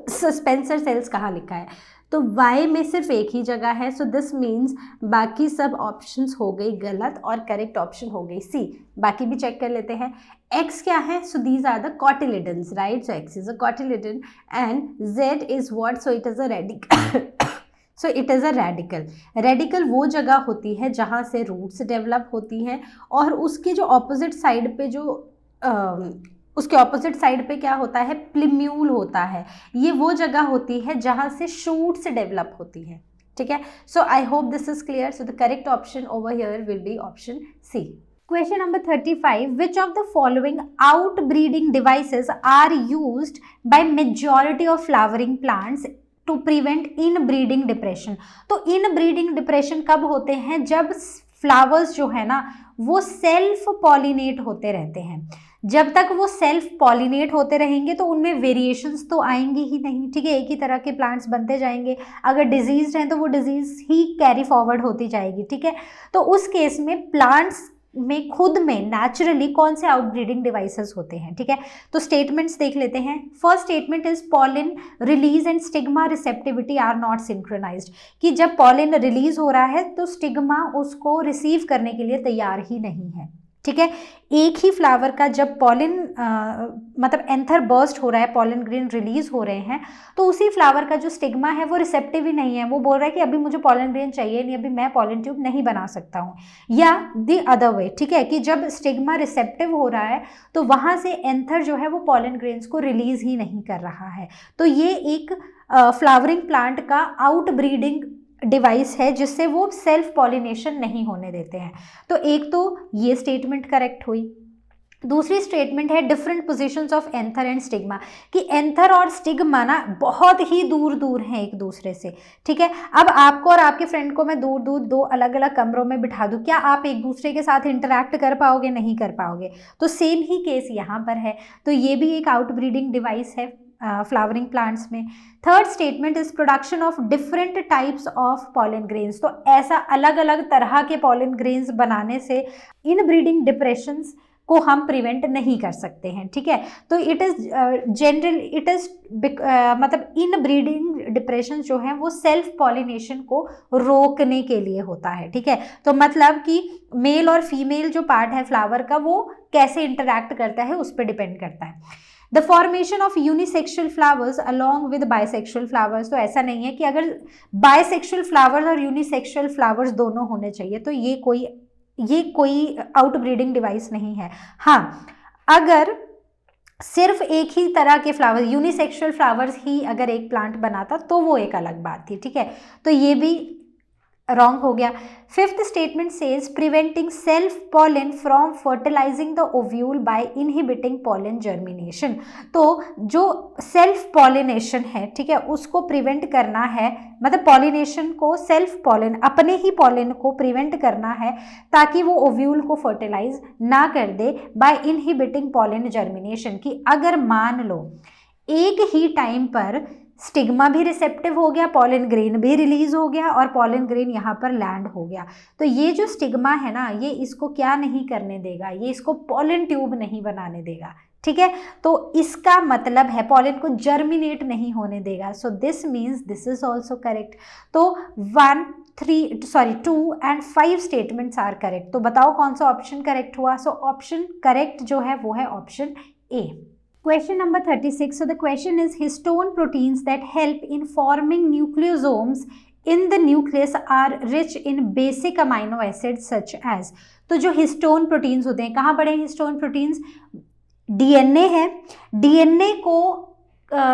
सस्पेंसर सेल्स कहाँ लिखा है, तो वाई में सिर्फ एक ही जगह है, सो दिस मीन्स बाकी सब ऑप्शंस हो गई गलत और करेक्ट ऑप्शन हो गई सी। बाकी भी चेक कर लेते हैं। एक्स क्या है, so these are the cotyledons, right, so X is a cotyledon and Z is what, so it is a radicle so it is a radicle. Radicle वो जगह होती है जहाँ से रूट्स डेवलप होती हैं, और उसके जो ऑपोजिट साइड पे जो उसके ऑपोजिट साइड पे क्या होता है, प्लिम्यूल होता है, ये वो जगह होती है जहाँ से शूट्स डेवलप होती हैं, ठीक है। So I hope this is clear, so the correct option over here will be option C.
Question number 35, which of the following outbreeding devices are used by majority of flowering plants to prevent inbreeding depression? तो inbreeding depression कब होते हैं, जब flowers जो है ना वो self pollinate होते रहते हैं। जब तक वो सेल्फ पॉलिनेट होते रहेंगे तो उनमें वेरिएशंस तो आएंगी ही नहीं, ठीक है, एक ही तरह के प्लांट्स बनते जाएंगे। अगर डिजीज हैं तो वो डिजीज ही कैरी फॉरवर्ड होती जाएगी, ठीक है। तो उस केस में प्लांट्स में खुद में नेचुरली कौन से आउटब्रीडिंग डिवाइसेस होते हैं, ठीक है। तो स्टेटमेंट्स देख लेते हैं। First statement is pollen release and stigma receptivity are not synchronised, कि जब पॉलिन रिलीज हो रहा है तो स्टिग्मा उसको रिसीव करने के लिए तैयार ही नहीं है, ठीक है। एक ही फ्लावर का जब पॉलिन मतलब एंथर बर्स्ट हो रहा है, पॉलिन ग्रेन रिलीज हो रहे हैं, तो उसी फ्लावर का जो स्टिग्मा है वो रिसेप्टिव ही नहीं है, वो बोल रहा है कि अभी मुझे पॉलिन ग्रेन चाहिए नहीं, अभी मैं पॉलिन ट्यूब नहीं बना सकता हूँ, या द अदर वे, ठीक है, कि जब स्टिग्मा रिसेप्टिव हो रहा है तो वहाँ से एंथर जो है वो पॉलिन ग्रेन्स को रिलीज ही नहीं कर रहा है। तो ये एक फ्लावरिंग प्लांट का आउटब्रीडिंग डिवाइस है जिससे वो सेल्फ पॉलिनेशन नहीं होने देते हैं। तो एक तो ये स्टेटमेंट करेक्ट हुई। दूसरी स्टेटमेंट है different positions of anther and stigma, कि एंथर और स्टिग्मा ना बहुत ही दूर दूर हैं एक दूसरे से, ठीक है। अब आपको और आपके फ्रेंड को मैं दूर दूर दो अलग अलग कमरों में बिठा दूं, क्या आप एक दूसरे के साथ इंटरैक्ट कर पाओगे? नहीं कर पाओगे। तो सेम ही केस यहाँ पर है। तो ये भी एक आउटब्रीडिंग डिवाइस है फ्लावरिंग प्लांट्स में। Third statement is production of different types of pollen grains. तो ऐसा अलग अलग तरह के पॉलन ग्रेन्स बनाने से इनब्रीडिंग डिप्रेशंस को हम प्रिवेंट नहीं कर सकते हैं, ठीक है। तो it is general it is मतलब इन ब्रीडिंग डिप्रेशन जो है वो सेल्फ पॉलिनेशन को रोकने के लिए होता है, ठीक है। तो मतलब कि मेल और फीमेल जो पार्ट है फ्लावर का वो कैसे इंटरैक्ट करता है उस पर डिपेंड करता है। The formation of unisexual flowers along with bisexual flowers. तो ऐसा नहीं है कि अगर बाइसेक्सुअल फ्लावर्स और यूनिसेक्सुअल फ्लावर्स दोनों होने चाहिए, तो ये कोई आउटब्रीडिंग डिवाइस नहीं है। हाँ, अगर सिर्फ एक ही तरह के फ्लावर यूनिसेक्सुअल फ्लावर्स ही अगर एक प्लांट बनाता तो वो एक अलग बात थी, ठीक है। तो ये भी रॉन्ग हो गया। Fifth statement says preventing self pollen from fertilising the ovule by inhibiting pollen germination. तो जो सेल्फ पॉलिनेशन है, ठीक है, उसको प्रिवेंट करना है, मतलब पॉलिनेशन को सेल्फ पॉलन अपने ही पॉलन को प्रिवेंट करना है ताकि वो ओव्यूल को फर्टिलाइज ना कर दे बाय इनहिबिटिंग पॉलन जर्मिनेशन। कि अगर मान लो एक ही टाइम पर स्टिग्मा भी रिसेप्टिव हो गया, पॉलन ग्रेन भी रिलीज हो गया और पॉलन ग्रेन यहाँ पर लैंड हो गया, तो ये जो स्टिग्मा है ना, ये इसको क्या नहीं करने देगा, ये इसको पॉलन ट्यूब नहीं बनाने देगा, ठीक है। तो इसका मतलब है पॉलन को जर्मिनेट नहीं होने देगा। So this means this is also correct. तो 2 and 5 स्टेटमेंट्स आर करेक्ट। तो बताओ कौन सा ऑप्शन करेक्ट हुआ? सो ऑप्शन करेक्ट जो है वो है option A. Question number 36. So the question is histone proteins that help in forming nucleosomes in the nucleus are rich in basic amino acids such as। तो जो histone proteins होते हैं, कहाँ पढ़े हिस्टोन प्रोटीन्स? डीएनए है।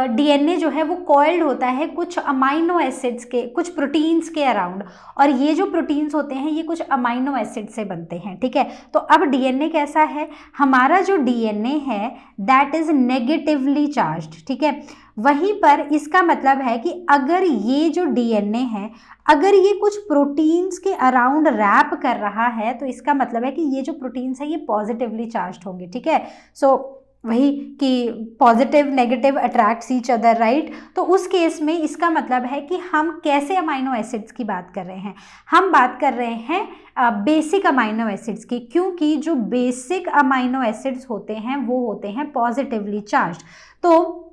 DNA जो है वो कॉइल्ड होता है कुछ अमाइनो एसिड्स के, कुछ प्रोटीन्स के अराउंड, और ये जो प्रोटीन्स होते हैं ये कुछ अमाइनो एसिड से बनते हैं, ठीक है। तो अब डीएनए कैसा है? हमारा जो डीएनए है दैट इज नेगेटिवली चार्ज्ड, ठीक है। वहीं पर इसका मतलब है कि अगर ये जो डीएनए है अगर ये कुछ प्रोटीन्स के अराउंड रैप कर रहा है तो इसका मतलब है कि ये जो प्रोटीन्स है ये पॉजिटिवली चार्ज्ड होंगे, ठीक है। सो वही कि positive negative attracts each other, right. तो उस केस में इसका मतलब है कि हम कैसे अमाइनो एसिड्स की बात कर रहे हैं? हम बात कर रहे हैं बेसिक अमाइनो एसिड्स की, क्योंकि जो बेसिक अमाइनो एसिड्स होते हैं वो होते हैं पॉजिटिवली चार्ज्ड। तो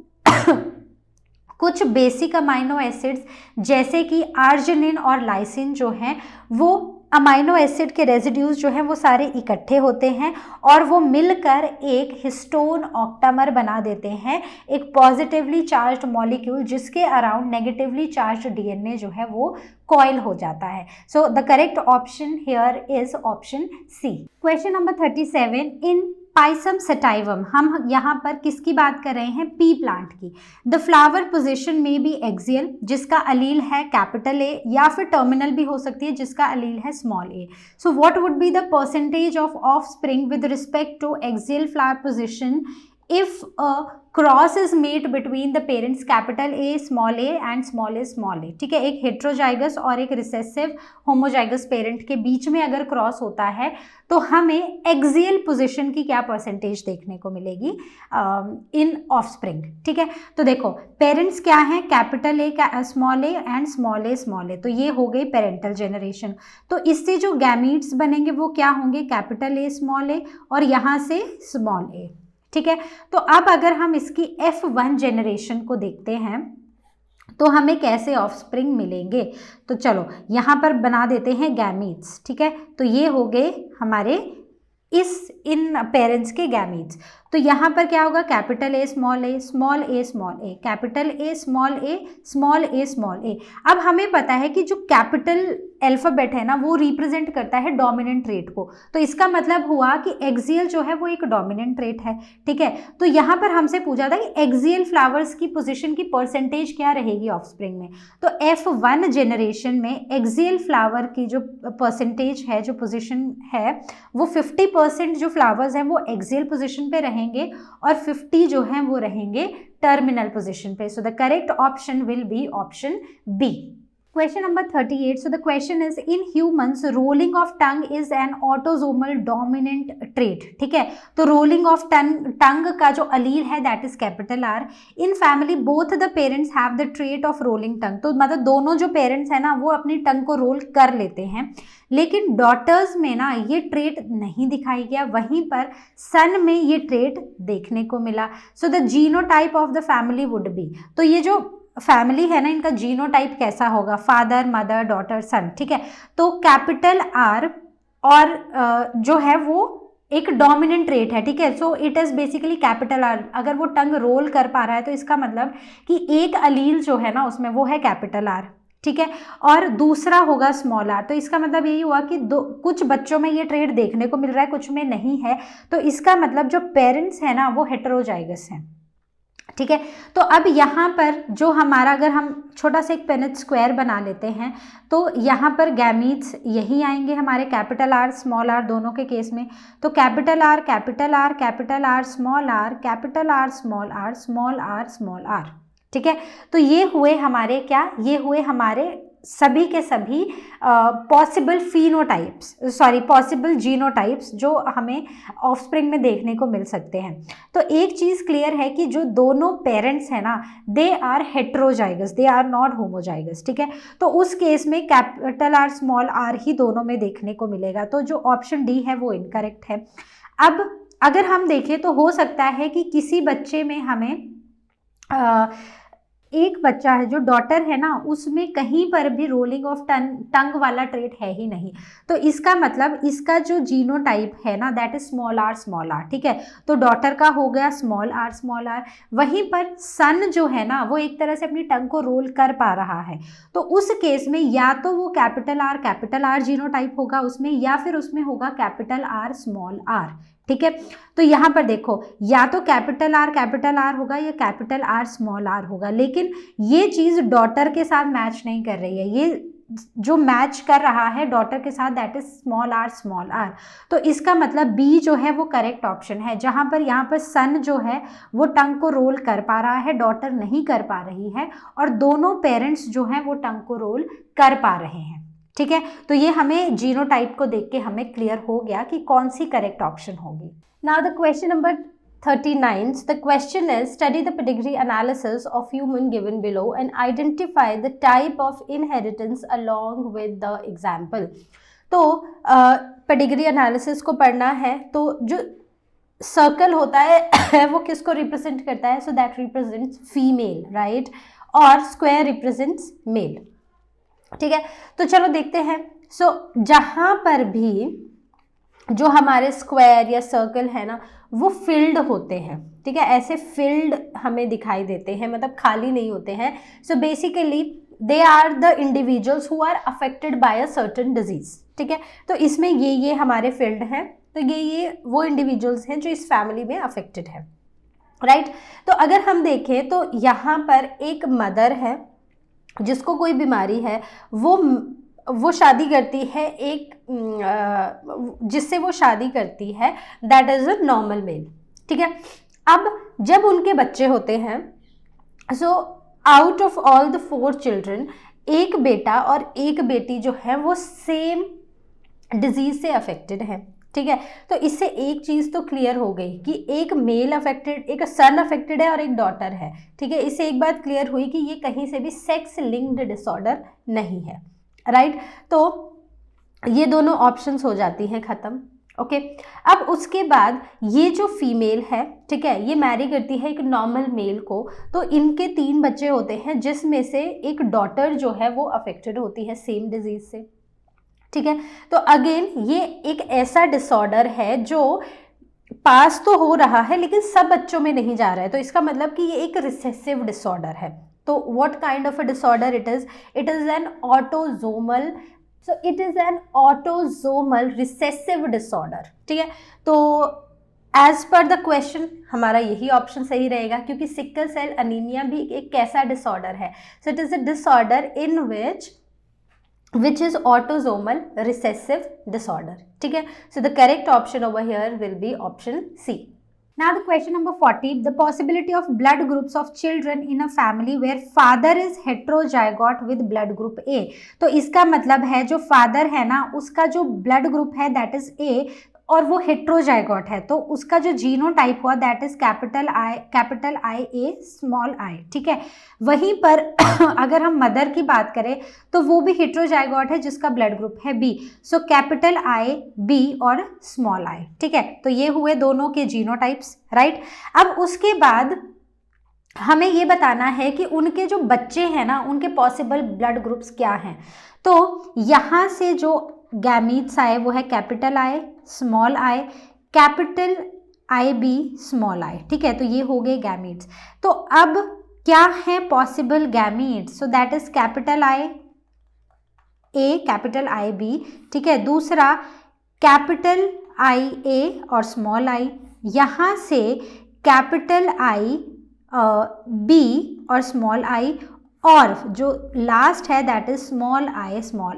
कुछ बेसिक अमाइनो एसिड्स जैसे कि आर्जिनिन और लाइसिन जो हैं वो अमाइनो एसिड के रेजिड्यूज जो हैं वो सारे इकट्ठे होते हैं और वो मिलकर एक हिस्टोन ऑक्टामर बना देते हैं, एक पॉजिटिवली चार्ज्ड मॉलिक्यूल जिसके अराउंड नेगेटिवली चार्ज्ड डीएनए जो है वो कॉइल हो जाता है। So the correct option here is option C. Question number 37। In Pisum sativum, हम यहाँ पर किसकी बात कर रहे हैं? पी प्लांट की। द फ्लावर पोजिशन में बी एक्सियल जिसका अलील है कैपिटल ए, या फिर टर्मिनल भी हो सकती है जिसका अलील है small A. So what would be the percentage of offspring with respect to axial flower position if a cross is made between the parents capital A small a and small a, ठीक है। एक heterozygous और एक recessive homozygous parent के बीच में अगर cross होता है तो हमें एक्सियल पोजीशन की क्या परसेंटेज देखने को मिलेगी इन ऑफस्प्रिंग, ठीक है। तो देखो पेरेंट्स क्या हैं? Capital A small A and small A, तो ये हो गई पेरेंटल जेनरेशन। तो इससे जो गैमीट्स बनेंगे वो क्या होंगे? कैपिटल ए स्मॉल ए और यहाँ से स्मॉल ए, ठीक है। तो अब अगर हम इसकी F1 जेनरेशन को देखते हैं तो हमें कैसे ऑफस्प्रिंग मिलेंगे? तो चलो यहाँ पर बना देते हैं गैमीट्स, ठीक है। तो ये हो गए हमारे इन पेरेंट्स के गैमीट्स। तो यहाँ पर क्या होगा? Capital A small A, small A small A, capital A small A, small A small A. अब हमें पता है कि जो कैपिटल अल्फाबेट है ना वो रिप्रेजेंट करता है डोमिनेंट ट्रेट को। तो इसका मतलब हुआ कि एक्सियल जो है वो एक डोमिनेंट ट्रेट है, ठीक है। तो यहाँ पर हमसे पूछा था कि एक्सियल फ्लावर्स की पोजीशन की परसेंटेज क्या रहेगी ऑफस्प्रिंग में। तो F1 जनरेशन में एक्सियल फ्लावर की जो परसेंटेज है, जो पोजीशन है, वो 50% जो फ्लावर्स हैं वो एक्सियल पोजीशन पे रहेंगे और 50 जो हैं वो रहेंगे टर्मिनल पोजीशन पे। So the correct option will be option B. Question number 38. So the question is, in humans, rolling of tongue is an autosomal dominant trait. ठीक है, तो rolling of tongue का जो allele है that is capital R. In family, both the parents have the trait of rolling tongue. तो मतलब दोनों जो parents हैं ना वो अपनी tongue को roll कर लेते हैं, लेकिन daughters में ना ये trait नहीं दिखाई गया, वहीं पर son में ये trait देखने को मिला. So the genotype of the family would be, तो ये जो फैमिली है ना इनका जीनोटाइप कैसा होगा, फादर मदर डॉटर सन, ठीक है। तो कैपिटल आर और जो है वो एक डोमिनेंट ट्रेट है, ठीक है। सो it is basically capital R. अगर वो टंग रोल कर पा रहा है तो इसका मतलब कि एक अलील जो है ना उसमें वो है कैपिटल आर, ठीक है, और दूसरा होगा स्मॉल आर। तो इसका मतलब यही हुआ कि कुछ बच्चों में ये ट्रेट देखने को मिल रहा है, कुछ में नहीं है। तो इसका मतलब जो पेरेंट्स है ना वो हेटेरोजाइगस हैं, ठीक है। तो अब यहाँ पर जो हमारा, अगर हम छोटा सा एक पेनेट स्क्वायर बना लेते हैं तो यहाँ पर गैमीट्स यही आएंगे हमारे, कैपिटल आर स्मॉल आर दोनों के केस में। तो capital R capital R capital R small R capital R small R small R small R, ठीक है। तो ये हुए हमारे क्या, ये हुए हमारे सभी के सभी possible phenotypes, sorry possible genotypes जो हमें ऑफस्प्रिंग में देखने को मिल सकते हैं। तो एक चीज़ क्लियर है कि जो दोनों पेरेंट्स हैं ना they are heterozygous, they are not homozygous, ठीक है। तो उस केस में कैपिटल आर स्मॉल आर ही दोनों में देखने को मिलेगा। तो जो ऑप्शन डी है वो इनकरेक्ट है। अब अगर हम देखें तो हो सकता है कि किसी बच्चे में हमें एक बच्चा है जो डॉटर है ना उसमें कहीं पर भी रोलिंग ऑफ टंग वाला ट्रेट है ही नहीं। तो इसका मतलब इसका जो जीनोटाइप है ना दैट इज स्मॉल आर, ठीक है। तो डॉटर का हो गया स्मॉल आर। वहीं पर सन जो है ना वो एक तरह से अपनी टंग को रोल कर पा रहा है। तो उस केस में या तो वो कैपिटल आर जीनोटाइप होगा उसमें, या फिर उसमें होगा कैपिटल आर स्मॉल आर, ठीक है। तो यहाँ पर देखो या तो कैपिटल आर होगा या कैपिटल आर स्मॉल आर होगा, लेकिन ये चीज़ डॉटर के साथ मैच नहीं कर रही है। ये जो मैच कर रहा है डॉटर के साथ दैट इज स्मॉल आर। तो इसका मतलब बी जो है वो करेक्ट ऑप्शन है, जहाँ पर यहाँ पर सन जो है वो टंग को रोल कर पा रहा है, डॉटर नहीं कर पा रही है, और दोनों पेरेंट्स जो हैं वो टंग को रोल कर पा रहे हैं, ठीक है। तो ये हमें जीनोटाइप को देख के हमें क्लियर हो गया कि कौन सी करेक्ट ऑप्शन होगी। Now the question number 39. The question is, study the pedigree analysis of human given below and identify the type of inheritance along with the example. तो पेडिग्री एनालिसिस को पढ़ना है, तो जो सर्कल होता है वो किसको रिप्रेजेंट करता है, so that represents female, right, और स्क्वायर रिप्रेजेंट्स मेल, ठीक है। तो चलो देखते हैं। सो जहाँ पर भी जो हमारे स्क्वायर या सर्कल है ना वो फिल्ड होते हैं, ठीक है, ऐसे फिल्ड हमें दिखाई देते हैं, मतलब खाली नहीं होते हैं। So basically they are the individuals who are affected by a certain disease, ठीक है। तो इसमें ये हमारे फिल्ड हैं, तो ये वो इंडिविजुअल्स हैं जो इस फैमिली में अफेक्टेड है, राइट। तो अगर हम देखें तो यहाँ पर एक मदर है जिसको कोई बीमारी है, वो शादी करती है एक जिससे वो शादी करती है that is a normal male, ठीक है। अब जब उनके बच्चे होते हैं, so out of all the 4 children एक बेटा और एक बेटी जो है वो सेम डिजीज से अफेक्टेड है, ठीक है। तो इससे एक चीज़ तो क्लियर हो गई कि एक मेल अफेक्टेड, एक सन अफेक्टेड है और एक डॉटर है, ठीक है। इससे एक बात क्लियर हुई कि ये कहीं से भी सेक्स लिंक्ड डिसऑर्डर नहीं है, राइट। तो ये दोनों ऑप्शंस हो जाती हैं ख़त्म, ओके। अब उसके बाद ये जो फीमेल है, ठीक है, ये मैरी करती है एक नॉर्मल मेल को, तो इनके 3 बच्चे होते हैं जिसमें से एक डॉटर जो है वो अफेक्टेड होती है सेम डिजीज से, ठीक है। तो अगेन ये एक ऐसा डिसऑर्डर है जो पास तो हो रहा है लेकिन सब बच्चों में नहीं जा रहा है। तो इसका मतलब कि ये एक रिसेसिव डिसऑर्डर है। तो what kind of a disorder it is an autosomal
so it is an autosomal recessive disorder, ठीक है। तो एज पर द क्वेश्चन हमारा यही ऑप्शन सही रहेगा, क्योंकि सिकल सेल अनीमिया भी एक कैसा डिसऑर्डर है, सो it is a disorder in which is autosomal recessive disorder, ठीक है। So the correct option over here will be option C.
Now the question number 40, the possibility of blood groups of children in a family where father is heterozygote with blood group A. तो इसका मतलब है जो father है ना उसका जो blood group है दैट इज A और वो हेट्रोजाइगोट है, तो उसका जो जीनोटाइप हुआ that is capital I A small I, ठीक है। वहीं पर अगर हम मदर की बात करें तो वो भी हेट्रोजाइगोट है जिसका ब्लड ग्रुप है B, so capital I B और स्मॉल आई, ठीक है। तो ये हुए दोनों के जीनोटाइप्स, राइट। अब उसके बाद हमें ये बताना है कि उनके जो बच्चे हैं ना उनके पॉसिबल ब्लड ग्रुप्स क्या हैं। तो यहाँ से जो गैमीट्स आए वो है capital I small I, capital I B small I, ठीक है। तो ये हो गए गैमीट्स। तो अब क्या है possible gametes, so that is capital I A capital I B, ठीक है। दूसरा कैपिटल आई ए और स्मॉल आई, यहाँ से कैपिटल आई बी और स्मॉल आई, और जो लास्ट है दैट इज स्मॉल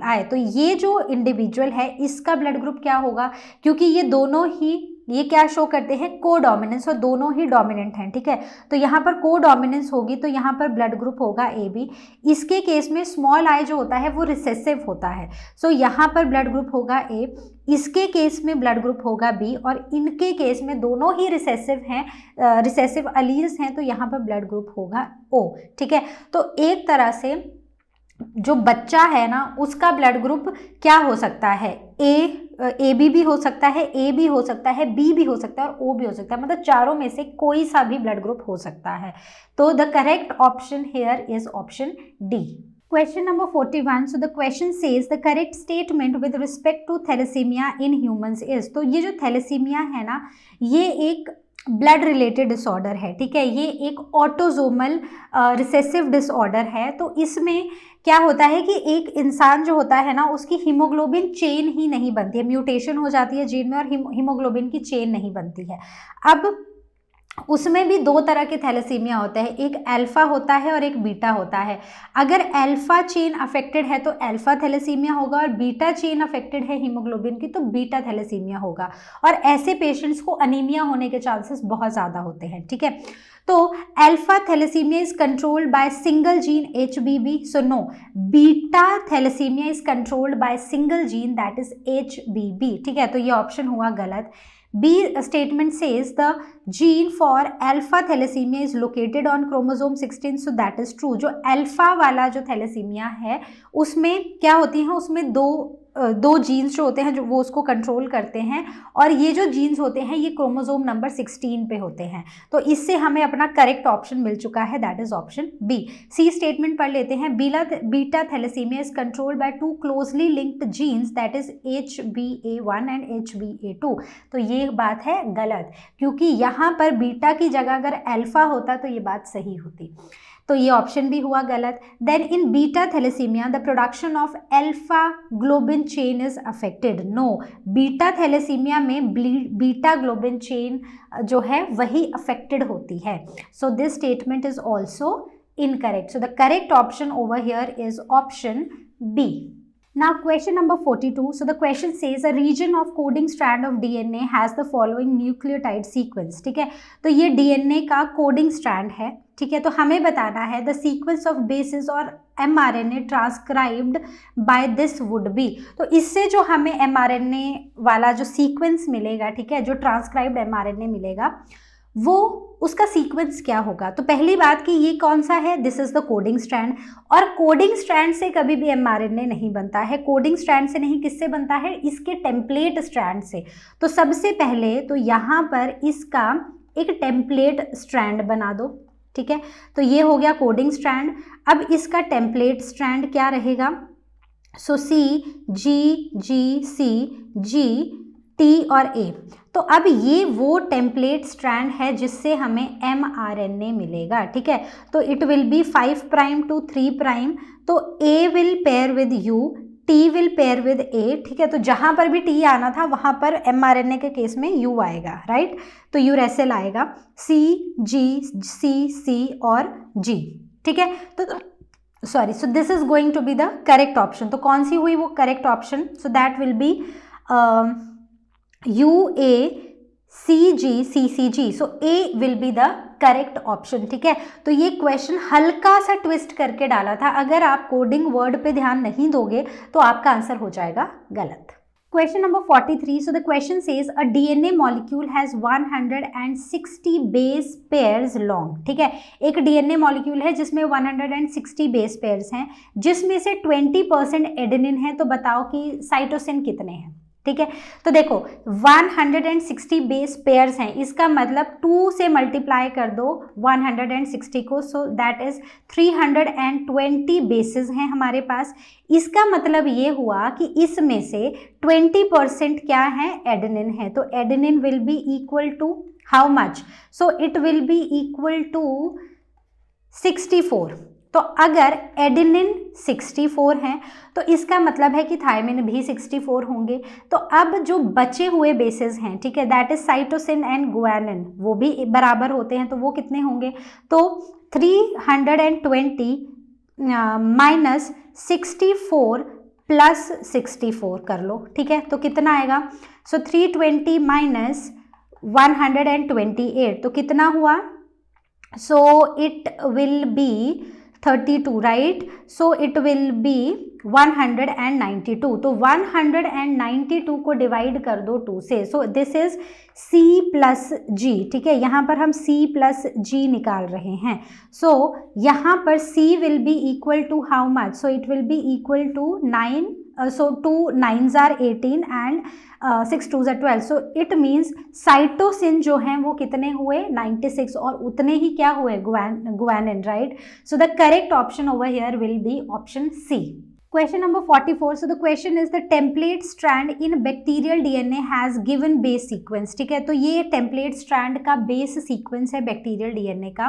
आई। तो ये जो इंडिविजुअल है इसका ब्लड ग्रुप क्या होगा, क्योंकि ये दोनों ही ये क्या शो करते हैं कोडोमिनेंस, और दोनों ही डोमिनेंट हैं, ठीक है। तो यहाँ पर कोडोमिनेंस होगी तो यहाँ पर ब्लड ग्रुप होगा ए बी। इसके केस में स्मॉल आई जो होता है वो रिसेसिव होता है, सो यहाँ पर ब्लड ग्रुप होगा ए, इसके केस में ब्लड ग्रुप होगा बी, और इनके केस में दोनों ही रिसेसिव हैं, रिसेसिव अलील्स हैं, तो यहाँ पर ब्लड ग्रुप होगा ओ, ठीक है। तो एक तरह से जो बच्चा है ना उसका ब्लड ग्रुप क्या हो सकता है, ए बी भी हो सकता है, ए भी हो सकता है, बी भी हो सकता है और ओ भी हो सकता है, मतलब चारों में से कोई सा भी ब्लड ग्रुप हो सकता है। तो the correct option here is option D. Question number 41. So the question says the correct statement with respect to thalassemia in humans is, तो ये जो थैलेसीमिया है ना ये एक ब्लड रिलेटेड डिसऑर्डर है, ठीक है। ये एक ऑटोजोमल रिसेसिव डिसऑर्डर है। तो इसमें क्या होता है कि एक इंसान जो होता है ना उसकी हीमोग्लोबिन चेन ही नहीं बनती है, म्यूटेशन हो जाती है जीन में और हीमोग्लोबिन की चेन नहीं बनती है। अब उसमें भी दो तरह के थैलेसीमिया होते हैं, एक अल्फा होता है और एक बीटा होता है। अगर अल्फा चेन अफेक्टेड है तो अल्फा थैलेसीमिया होगा, और बीटा चेन अफेक्टेड है हीमोग्लोबिन की तो बीटा थैलेसीमिया होगा, और ऐसे पेशेंट्स को अनीमिया होने के चांसेस बहुत ज़्यादा होते हैं, ठीक है। तो alpha thalassaemia is controlled by single gene HBB, so no, beta thalassaemia is controlled by single gene that is HBB, ठीक है। तो ये ऑप्शन हुआ गलत। B statement says the gene for alpha thalassemia is located on chromosome 16, so that is true। जो alpha वाला जो thalassaemia है उसमें क्या होती हैं, उसमें दो जीन्स जो होते हैं जो वो उसको कंट्रोल करते हैं, और ये जो जीन्स होते हैं ये क्रोमोसोम नंबर 16 पे होते हैं। तो इससे हमें अपना करेक्ट ऑप्शन मिल चुका है, that is option B. C statement पढ़ लेते हैं। Beta thalassaemia is controlled by two closely linked genes that is HbA1 and HbA2। तो ये बात है गलत, क्योंकि यहाँ पर बीटा की जगह अगर अल्फा होता तो ये बात सही होती, तो ये ऑप्शन भी हुआ गलत। Then in beta thalassaemia the production of alpha globin chain is affected, no, beta thalassaemia में बीटा ग्लोबिन चेन जो है वही अफेक्टेड होती है। So this statement is also incorrect, so the correct option over here is option B. Now question number 42. So the question says a region of coding strand of DNA has the following nucleotide sequence, ठीक है। तो ये DNA का coding strand है, ठीक है। तो हमें बताना है द सीक्वेंस ऑफ बेसिस और mRNA transcribed by this would be. तो इससे जो हमें mRNA वाला जो सीक्वेंस मिलेगा, ठीक है, जो ट्रांसक्राइब्ड mRNA मिलेगा वो उसका सीक्वेंस क्या होगा। तो पहली बात कि ये कौन सा है, this is the coding strand, और कोडिंग स्ट्रैंड से कभी भी mRNA नहीं बनता है। कोडिंग स्ट्रैंड से नहीं, किससे बनता है, इसके टेम्पलेट स्ट्रैंड से। तो सबसे पहले तो यहाँ पर इसका एक टेम्पलेट स्ट्रैंड बना दो, ठीक है। तो ये हो गया कोडिंग स्ट्रैंड। अब इसका टेम्पलेट स्ट्रैंड क्या रहेगा, सो C G G C G T और A। तो अब ये वो टेम्पलेट स्ट्रैंड है जिससे हमें mRNA मिलेगा, ठीक है। तो इट विल बी 5' to 3', तो A will pair with U, T will pair with A, ठीक है, तो जहां पर भी T आना था वहां पर mRNA के केस में U आएगा, राइट, तो यूरेसिल आएगा, C, G, C, C और G, ठीक है, तो sorry, so this is going to be the correct option. तो कौन सी हुई वो correct option? So that will be UACGCCG, so A will be the correct option, ठीक है। तो ये क्वेश्चन हल्का सा ट्विस्ट करके डाला था, अगर आप कोडिंग वर्ड पे ध्यान नहीं दोगे तो आपका आंसर हो जाएगा गलत। Question number 43. So the question says a DNA molecule has 160 base pairs long. ठीक है, एक DNA molecule है जिसमें 160 base pairs हैं, जिसमें से 20% एडेनिन है। तो बताओ कि साइटोसिन कितने हैं? ठीक है, तो देखो 160 बेस पेयर्स हैं, इसका मतलब 2 से मल्टीप्लाई कर दो 160 को, सो दैट इज 320 बेसिस हैं हमारे पास। इसका मतलब ये हुआ कि इसमें से 20% क्या है? एडेनिन है। तो adenine will be equal to how much? So it will be equal to 64। तो अगर एडेनिन 64 हैं तो इसका मतलब है कि थायमिन भी 64 होंगे। तो अब जो बचे हुए बेसिस हैं, ठीक है, that is cytosine and guanine, वो भी बराबर होते हैं, तो वो कितने होंगे? तो 320 माइनस 64 प्लस 64 कर लो, ठीक है, तो कितना आएगा? सो 320 माइनस 128, तो कितना हुआ? सो it will B 32, right, so it will B 192। तो 192 को डिवाइड कर दो 2 से, सो this is C plus G, ठीक है, यहाँ पर हम C प्लस G निकाल रहे हैं। सो यहाँ पर C will be equal to how much? So it will be equal to 9, so 2 9s are 18 and 6 2s are 12, so it means cytosine जो हैं वो कितने हुए? 96, और उतने ही क्या हुए? Guanine, right. So the correct option over here will be option C। Question number 44. So the question is the template strand in bacterial DNA has given base sequence, ठीक है, तो ये template strand का base sequence है bacterial DNA का।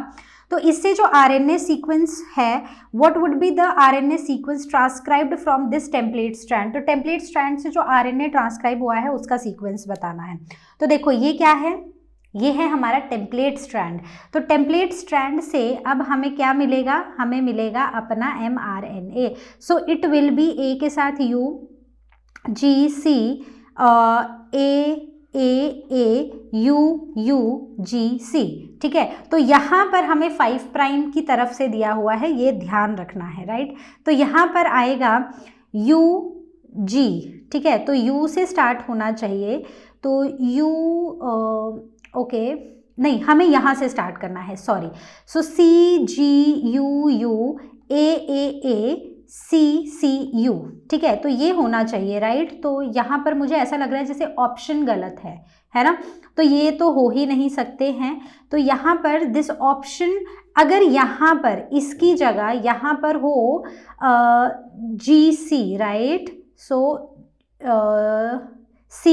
तो इससे जो RNA sequence है, what would be the RNA sequence transcribed from this template strand? तो template strand से जो RNA transcribe हुआ है उसका sequence बताना है। तो देखो ये क्या है? ये है हमारा टेम्पलेट स्ट्रैंड। तो टेम्पलेट स्ट्रैंड से अब हमें क्या मिलेगा? हमें मिलेगा अपना mRNA। So it will B A के साथ U, G, C, A, U, U, G, C, ठीक है। तो यहाँ पर हमें 5 प्राइम की तरफ से दिया हुआ है, ये ध्यान रखना है, राइट। तो यहाँ पर आएगा U, G, ठीक है, तो U से स्टार्ट होना चाहिए, तो U नहीं, हमें यहाँ से स्टार्ट करना है, sorry. So C, G, U, A, C, U, ठीक है, तो ये होना चाहिए, राइट। तो यहाँ पर मुझे ऐसा लग रहा है जैसे ऑप्शन गलत है ना, तो ये तो हो ही नहीं सकते हैं। तो यहाँ पर दिस ऑप्शन, अगर यहाँ पर इसकी जगह यहाँ पर हो GC, right, so C,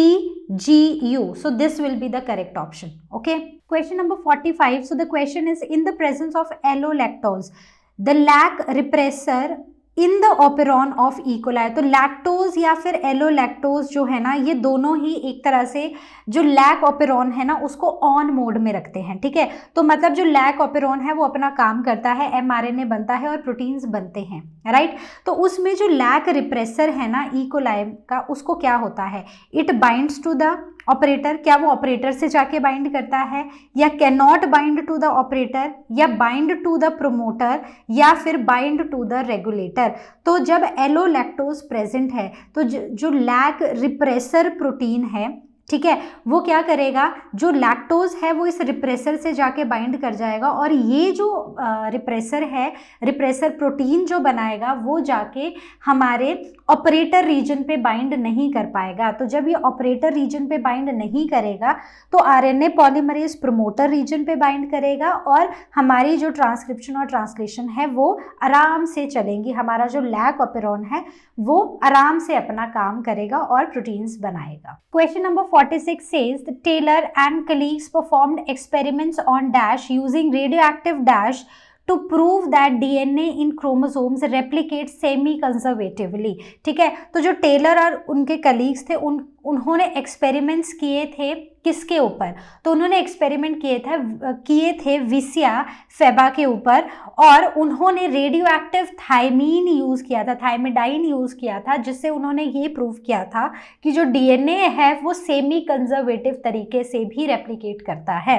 G, U, so this will be the correct option, okay. Question number 45. So the question is, in the presence of allolactose, the lac repressor in the operon of E coli. तो lactose या फिर एलोलैक्टोज जो है ना, ये दोनों ही एक तरह से जो लैक ऑपेरॉन है ना उसको ऑन मोड में रखते हैं, ठीक है। तो मतलब जो लैक ऑपेरॉन है वो अपना काम करता है, mRNA बनता है और प्रोटीन्स बनते हैं, राइट। तो उसमें जो लैक रिप्रेसर है ना इकोलाई का, उसको क्या होता है? It binds to the operator, क्या वो ऑपरेटर से जाके बाइंड करता है, या can not bind to the operator, या बाइंड टू द प्रोमोटर, या फिर बाइंड टू द रेगुलेटर। तो जब एलोलैक्टोज प्रेजेंट है तो जो लैक रिप्रेसर प्रोटीन है, ठीक है, वो क्या करेगा? जो लैक्टोज है वो इस रिप्रेसर से जाके बाइंड कर जाएगा, और ये जो रिप्रेसर है, रिप्रेसर प्रोटीन जो बनाएगा वो जाके हमारे ऑपरेटर रीजन पे बाइंड नहीं कर पाएगा। तो जब ये ऑपरेटर रीजन पे बाइंड नहीं करेगा तो RNA पॉलीमरेज प्रोमोटर रीजन पे बाइंड करेगा, और हमारी जो ट्रांसक्रिप्शन और ट्रांसलेशन है वो आराम से चलेंगी। हमारा जो लैक ऑपेरॉन है वो आराम से अपना काम करेगा और प्रोटीन्स बनाएगा। Question number 46 says the Taylor and colleagues performed experiments on dash using radioactive dash to prove that DNA in chromosomes replicate semi conservatively. ठीक है, तो जो टेलर और उनके कलीग्स थे उन्होंने एक्सपेरिमेंट्स किए थे किसके ऊपर, तो उन्होंने एक्सपेरिमेंट किए थे विसिया फेबा के ऊपर, और उन्होंने रेडियो एक्टिव थायमीन यूज़ किया था, थायमिडाइन यूज़ किया था, जिससे उन्होंने ये प्रूव किया था कि जो डीएनए है वो सेमी कंजर्वेटिव तरीके से भी रेप्लिकेट करता है।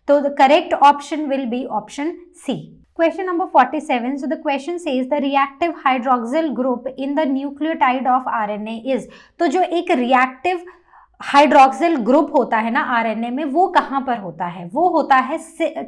तो the correct option will be option C. Question number 47. So the question says the reactive hydroxyl group in the nucleotide of RNA is, तो जो एक reactive हाइड्रोक्सिल ग्रुप होता है ना आरएनए में, वो कहाँ पर होता है, वो होता है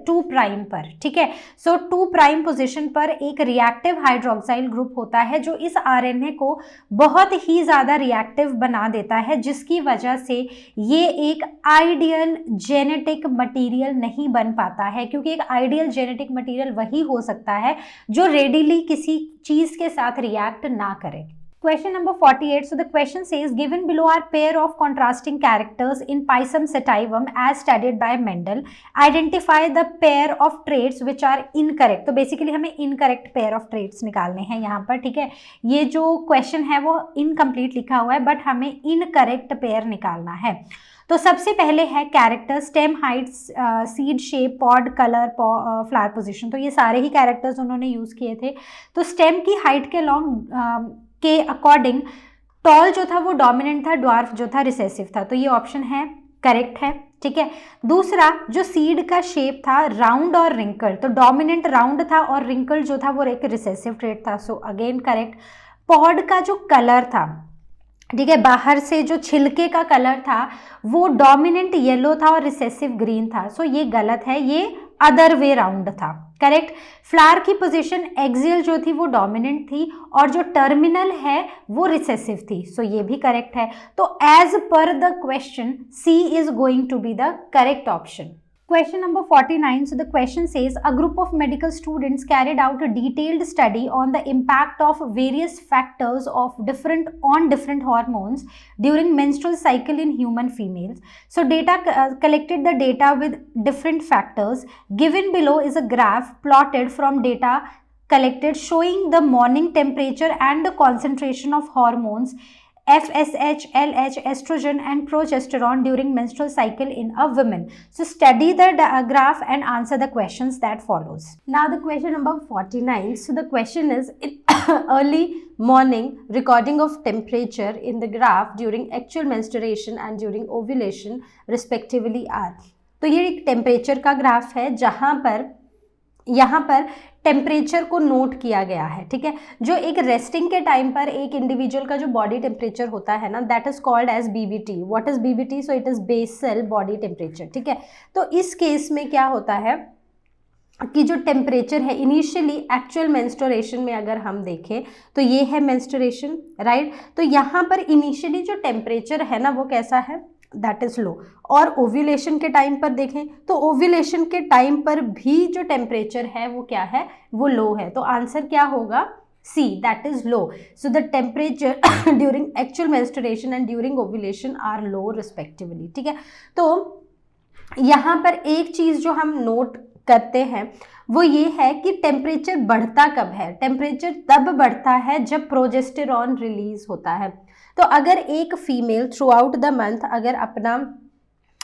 2 प्राइम पर। ठीक है, सो 2 प्राइम पोजीशन पर एक रिएक्टिव हाइड्रोक्साइल ग्रुप होता है जो इस आरएनए को बहुत ही ज़्यादा रिएक्टिव बना देता है, जिसकी वजह से ये एक आइडियल जेनेटिक मटेरियल नहीं बन पाता है, क्योंकि एक आइडियल जेनेटिक मटेरियल वही हो सकता है जो रेडिली किसी चीज़ के साथ रिएक्ट ना करे। Question number 48. So the question says, given below are pair of contrasting characters in Pisum sativum as studied by Mendel. Identify the pair of traits which are incorrect. तो बेसिकली हमें incorrect pair of traits निकालने हैं यहाँ पर। ठीक है, ये जो क्वेश्चन है वो इनकम्प्लीट लिखा हुआ है, बट हमें इनकरेक्ट पेयर निकालना है। तो सबसे पहले है character, stem height, seed shape, pod colour, flower position. तो ये सारे ही कैरेक्टर्स उन्होंने यूज़ किए थे। तो स्टेम की हाइट के के अकॉर्डिंग टॉल जो था वो डोमिनेंट था, ड्वार्फ जो था रिसेसिव था, तो ये ऑप्शन है करेक्ट है। ठीक है, दूसरा जो सीड का शेप था राउंड और रिंकल, तो डोमिनेंट राउंड था और रिंकल जो था वो एक रिसेसिव ट्रेट था, सो अगेन करेक्ट। पॉड का जो कलर था, ठीक है, बाहर से जो छिलके का कलर था वो डोमिनेंट येलो था और रिसेसिव ग्रीन था, सो ये गलत है, ये अदर वे राउंड था। करेक्ट। फ्लावर की पोजीशन एक्सियल जो थी वो डोमिनेंट थी और जो टर्मिनल है वो रिसेसिव थी, सो ये भी करेक्ट है। तो as per the question C is going to be the correct option. Question number 49. So the question says a group of medical students carried out a detailed study on the impact of various factors of different hormones during menstrual cycle in human females. So collected the data with different factors. Given below is a graph plotted from data collected showing the morning temperature and the concentration of hormones FSH, LH, estrogen and progesterone during menstrual cycle in a woman. So study the graph and answer the questions that follows. Now the question number 49. So the question is in early morning recording of temperature in the graph during actual menstruation and during ovulation respectively are. तो ये एक temperature का graph है जहाँ पर यहाँ पर temperature को नोट किया गया है। ठीक है, जो एक रेस्टिंग के टाइम पर एक इंडिविजुअल का जो बॉडी टेम्परेचर होता है ना, that is called as BBT. What is BBT? So it is basal body temperature. ठीक है, तो इस केस में क्या होता है कि जो टेम्परेचर है इनिशियली एक्चुअल मेंस्ट्रुएशन में अगर हम देखें तो ये है मेंस्ट्रुएशन, राइट। तो यहाँ पर इनिशियली जो टेम्परेचर है ना वो कैसा है, दैट इज लो। और ओव्यूलेशन के टाइम पर देखें तो ओव्यूलेशन के टाइम पर भी जो टेम्परेचर है वो क्या है, वो लो है। तो आंसर क्या होगा? C, that is low. So the temperature during actual menstruation and during ovulation are low respectively. ठीक है, तो यहाँ पर एक चीज़ जो हम नोट करते हैं वो ये है कि टेम्परेचर बढ़ता कब है। टेम्परेचर तब बढ़ता है जब प्रोजेस्टेरॉन रिलीज होता है। तो अगर एक female through out the month अगर अपना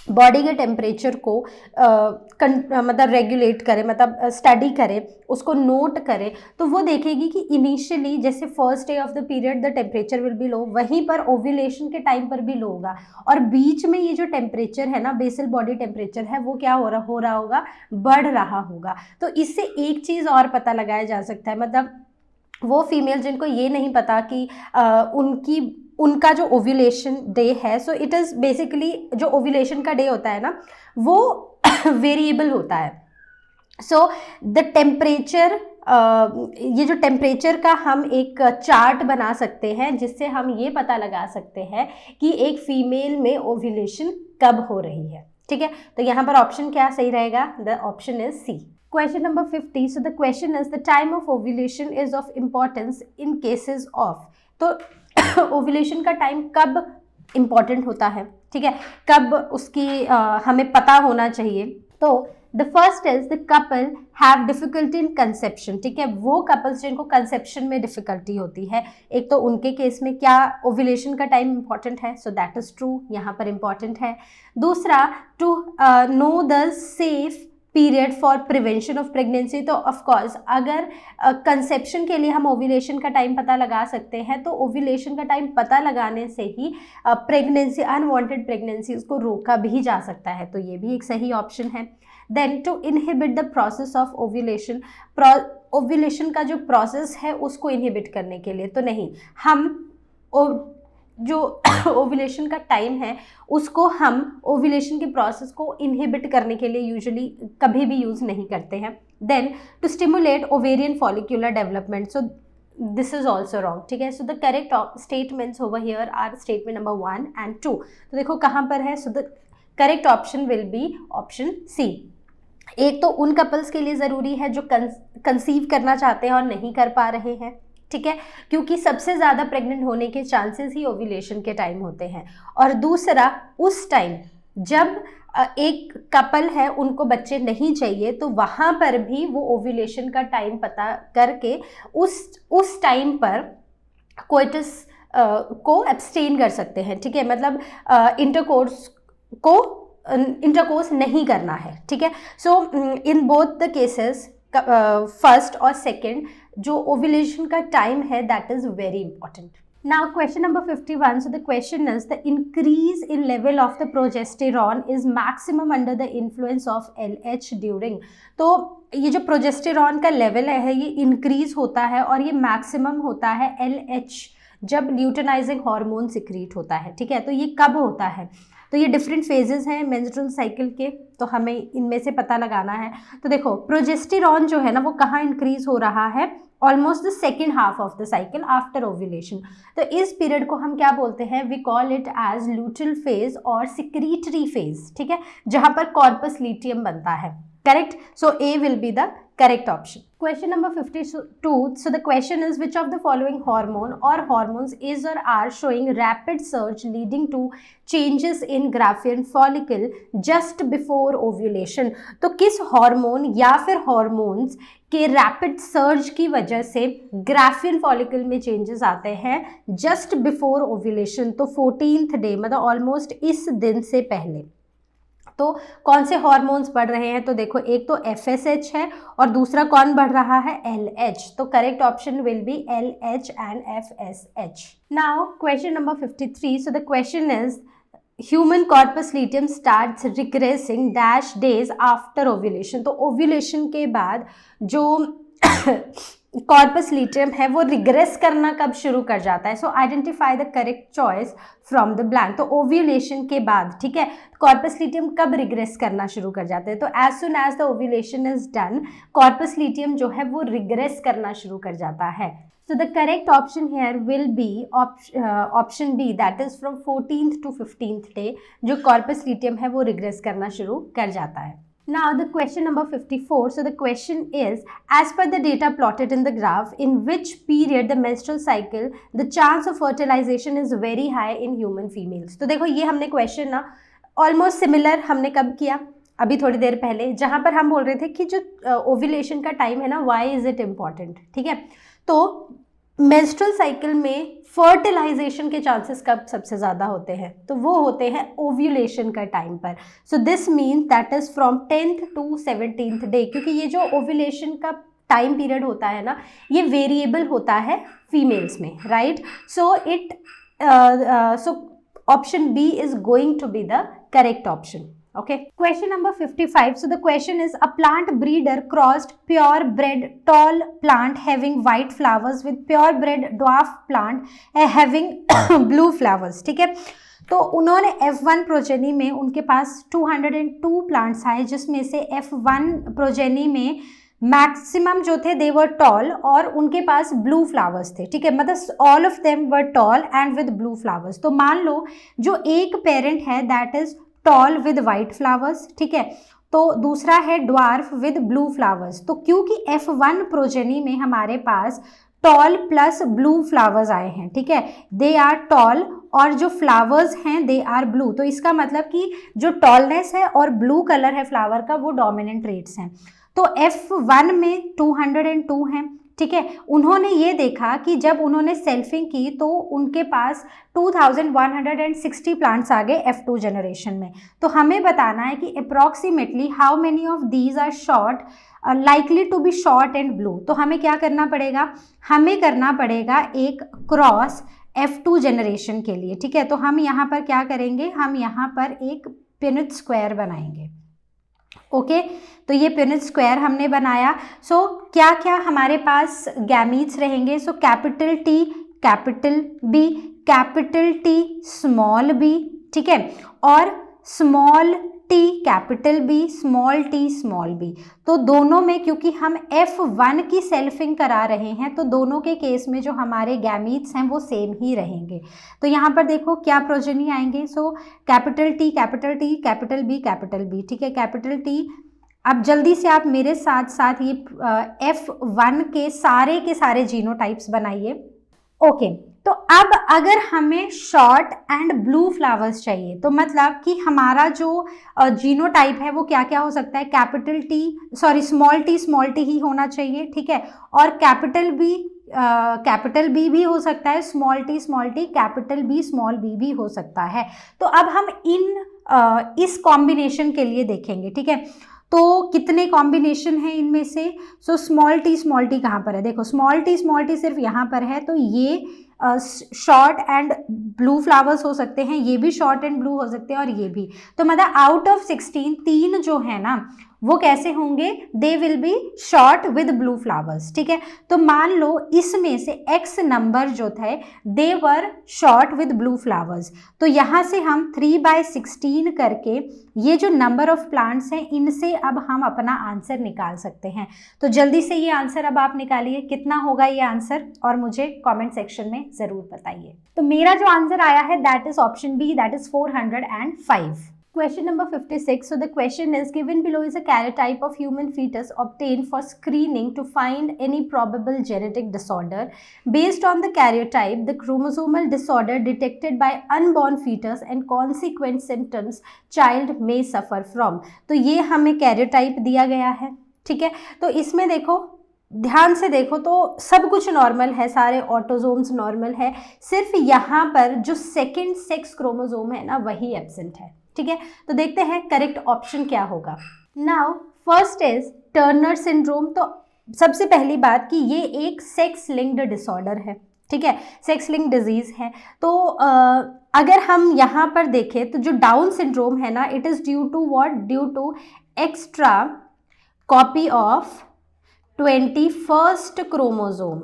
बॉडी के टेम्परेचर को मतलब रेगुलेट करे, मतलब स्टडी करे, उसको नोट करे, तो वो देखेगी कि इनिशियली जैसे first day of the period the temperature will be low, वहीं पर ओव्यूलेशन के टाइम पर भी लो होगा, और बीच में ये जो टेम्परेचर है ना, बेसल बॉडी टेम्परेचर है, वो क्या हो रहा होगा, बढ़ रहा होगा। तो इससे एक चीज़ और पता लगाया जा सकता है, मतलब वो फीमेल जिनको ये नहीं पता कि उनका जो ओव्यूलेशन डे है, सो इट इज़ बेसिकली जो ओव्यूलेशन का डे होता है ना वो वेरिएबल होता है। सो द टेम्परेचर, ये जो टेम्परेचर का हम एक चार्ट बना सकते हैं जिससे हम ये पता लगा सकते हैं कि एक फीमेल में ओव्यूलेशन कब हो रही है। ठीक है, तो यहाँ पर ऑप्शन क्या सही रहेगा? The option is C. Question number 50. So the question is the time of ovulation is of importance in cases of. तो ओव्यूलेशन का टाइम कब इम्पॉर्टेंट होता है, ठीक है, कब उसकी हमें पता होना चाहिए। तो
the first is the couple have difficulty in conception, ठीक है, वो कपल्स जिनको कंसेप्शन में डिफिकल्टी होती है, एक तो उनके केस में क्या ओव्यूलेशन का टाइम इंपॉर्टेंट है, सो दैट इज ट्रू, यहाँ पर इंपॉर्टेंट है। दूसरा, to know the safe period for prevention of pregnancy, तो ऑफकोर्स अगर कंसेप्शन के लिए हम ओव्यूलेशन का टाइम पता लगा सकते हैं तो ओव्यूलेशन का टाइम पता लगाने से ही प्रेगनेंसी, अनवांटेड प्रेगनेंसी उसको रोका भी जा सकता है, तो ये भी एक सही ऑप्शन है। Then to inhibit the process of ovulation, ovulation का जो प्रोसेस है उसको इनहिबिट करने के लिए तो नहीं, हम जो ओव्यूलेशन का टाइम है उसको हम ओव्यूलेशन के प्रोसेस को इनहिबिट करने के लिए यूजुअली कभी भी यूज़ नहीं करते हैं। Then to stimulate ovarian follicular development, so this is also wrong, ठीक है। So the correct statements over here are statement number 1 and 2, तो देखो कहाँ पर है, so the correct option will be option C. एक तो उन कपल्स के लिए ज़रूरी है जो कंसीव करना चाहते हैं और नहीं कर पा रहे हैं, ठीक है, क्योंकि सबसे ज़्यादा प्रेग्नेंट होने के चांसेस ही ओव्यूलेशन के टाइम होते हैं। और दूसरा, उस टाइम जब एक कपल है उनको बच्चे नहीं चाहिए तो वहाँ पर भी वो ओव्यूलेशन का टाइम पता करके उस टाइम पर कोइटस को एब्सटेन कर सकते हैं, ठीक है, मतलब इंटरकोर्स नहीं करना है, ठीक है। So in both the cases, first और सेकेंड, जो ओव्यूलेशन का टाइम है that is very important. Now question number 51, so the question is the increase in level of the progesterone is maximum under the influence of LH during, तो ये जो progesterone का level है ये increase होता है और ये मैक्सिमम होता है LH जब ल्यूटेनाइजिंग हार्मोन सिक्रीट होता है, ठीक है। तो ये कब होता है, तो ये डिफरेंट फेजेस हैं मेंस्ट्रुअल साइकिल के, तो हमें इनमें से पता लगाना है। तो देखो प्रोजेस्टेरॉन जो है ना वो कहाँ इंक्रीज हो रहा है, almost the second half of the cycle after ovulation. तो इस पीरियड को हम क्या बोलते हैं, we call it as luteal phase और सिक्रीटरी फेज, ठीक है, जहाँ पर कॉर्पस ल्यूटियम बनता है, correct. So A will be the correct option. Question number 52, so the question is which of the following hormone or hormones is or are showing rapid surge leading to changes in Graafian follicle just before ovulation, तो किस hormone या फिर hormones के rapid surge की वजह से Graafian follicle में changes आते हैं जस्ट बिफोर ओव्यूलेशन, तो 14th डे, मतलब ऑलमोस्ट इस दिन से पहले। तो कौन से हार्मोन्स बढ़ रहे हैं, तो देखो एक तो FSH है और दूसरा कौन बढ़ रहा है, LH, तो correct option will be LH and FSH। Now question number 53, so the question is human corpus luteum starts regressing dash days after ovulation, तो ओव्यूलेशन के बाद जो कॉर्पस ल्यूटियम है वो रिग्रेस करना कब शुरू कर जाता है, सो identify the correct choice from the blank. तो ओव्यूलेशन के बाद, ठीक है, कॉर्पस ल्यूटियम कब रिग्रेस करना शुरू कर जाते हैं, तो as soon as the ovulation is done corpus luteum जो है वो रिग्रेस करना शुरू कर जाता है। So the correct option here will be option B, that is from 14th to 15th day जो corpus luteum है वो regress करना शुरू कर जाता है। Now the question number 54, so the question is as per the data plotted in the graph in which period the menstrual cycle the chance of fertilization is very high in human females। तो देखो ये हमने question ना almost similar हमने कब किया, अभी थोड़ी देर पहले, जहाँ पर हम बोल रहे थे कि जो ओव्यूलेशन का टाइम है ना, why is it important, ठीक है। तो मेंस्ट्रुअल साइकिल में फर्टिलाइजेशन के चांसेस कब सबसे ज़्यादा होते हैं, तो वो होते हैं ओव्यूलेशन का टाइम पर। So this means that is from 10th to 17th day, क्योंकि ये जो ओव्यूलेशन का टाइम पीरियड होता है ना ये वेरिएबल होता है फीमेल्स में, right. So option B is going to be the correct option. Okay, question number 55, so the question is a plant breeder crossed purebred tall plant having white flowers with purebred dwarf plant having blue flowers, ठीक है। तो उन्होंने F1 progeny में उनके पास 202 plants आए जिसमें से F1 progeny में मैक्सिमम जो थे दे वर टॉल और उनके पास ब्लू फ्लावर्स थे, ठीक है, मतलब all of them were tall and with blue flowers. तो मान लो जो एक पेरेंट है that is tall with white flowers, ठीक है, तो दूसरा है ड्वार्फ विद ब्लू फ्लावर्स। तो क्योंकि F1 प्रोजेनी में हमारे पास टॉल प्लस ब्लू फ्लावर्स आए हैं, ठीक है, दे आर टॉल
और जो फ्लावर्स हैं दे आर ब्लू, तो इसका मतलब कि जो टॉलनेस है और ब्लू कलर है फ्लावर का वो डोमिनेंट ट्रेट्स हैं। तो F1 में 202 हैं, ठीक है। उन्होंने ये देखा कि जब उन्होंने सेल्फिंग की तो उनके पास 2160 प्लांट्स आ गए F2 जनरेशन में। तो हमें बताना है कि approximately how many of these are short likely to be short and blue. तो हमें क्या करना पड़ेगा, हमें करना पड़ेगा एक क्रॉस F2 जनरेशन के लिए, ठीक है। तो हम यहाँ पर क्या करेंगे, हम यहाँ पर एक पिनेट स्क्वायर बनाएंगे, ओके। तो ये पिनेट स्क्वायर हमने बनाया। सो क्या क्या हमारे पास गैमीट्स रहेंगे, so capital T capital B capital T small b, ठीक है, और small t capital B small t small b। तो दोनों में क्योंकि हम F1 की सेल्फिंग करा रहे हैं तो दोनों के केस में जो हमारे गैमीट्स हैं वो सेम ही रहेंगे। तो यहाँ पर देखो क्या प्रोजेनी आएंगे, so capital T capital T capital B capital B, ठीक है, कैपिटल T। अब जल्दी से आप मेरे साथ साथ ये F1 के सारे जीनोटाइप्स बनाइए, ओके। तो अब अगर हमें शॉर्ट एंड ब्लू फ्लावर्स चाहिए तो मतलब कि हमारा जो जीनोटाइप है वो क्या क्या हो सकता है, capital T sorry small t ही होना चाहिए, ठीक है, और कैपिटल B भी हो सकता है, small t capital B small b भी हो सकता है। तो अब हम इस कॉम्बिनेशन के लिए देखेंगे, ठीक है। तो कितने कॉम्बिनेशन है इनमें से, सो स्मॉल t कहाँ पर है, देखो स्मॉल t सिर्फ यहाँ पर है, तो ये शॉर्ट एंड ब्लू फ्लावर्स हो सकते हैं, ये भी शॉर्ट एंड ब्लू हो सकते हैं और ये भी। तो मतलब आउट ऑफ 16 3 जो है ना वो कैसे होंगे, they will be short with blue flowers, ठीक है। तो मान लो इसमें से x नंबर जो थे दे वर शॉर्ट विद ब्लू फ्लावर्स। तो यहाँ से हम 3/16 करके ये जो नंबर ऑफ प्लांट्स हैं इनसे अब हम अपना आंसर निकाल सकते हैं। तो जल्दी से ये आंसर अब आप निकालिए, कितना होगा ये आंसर और मुझे कमेंट सेक्शन में ज़रूर बताइए। तो मेरा जो आंसर आया है that is option B, that is 405। Question number 56. So the question is, given below is a karyotype of human fetus obtained for screening to find any probable genetic disorder. Based on the karyotype, the chromosomal disorder detected by unborn fetus and consequent symptoms child may suffer from. तो ये हमें karyotype दिया गया है, ठीक है। तो इसमें देखो ध्यान से देखो तो सब कुछ नॉर्मल है, सारे ऑटोजोम्स नॉर्मल है, सिर्फ यहाँ पर जो सेकेंड सेक्स क्रोमोजोम है ना वही एब्सेंट है, ठीक है। तो देखते हैं करेक्ट ऑप्शन क्या होगा। Now first is Turner syndrome. तो सबसे पहली बात कि ये एक सेक्स लिंक्ड डिसऑर्डर है, ठीक है, सेक्स लिंक्ड डिजीज है। तो अगर हम यहाँ पर देखें तो जो डाउन सिंड्रोम है ना, it is due to what, due to extra copy of 21st chromosome,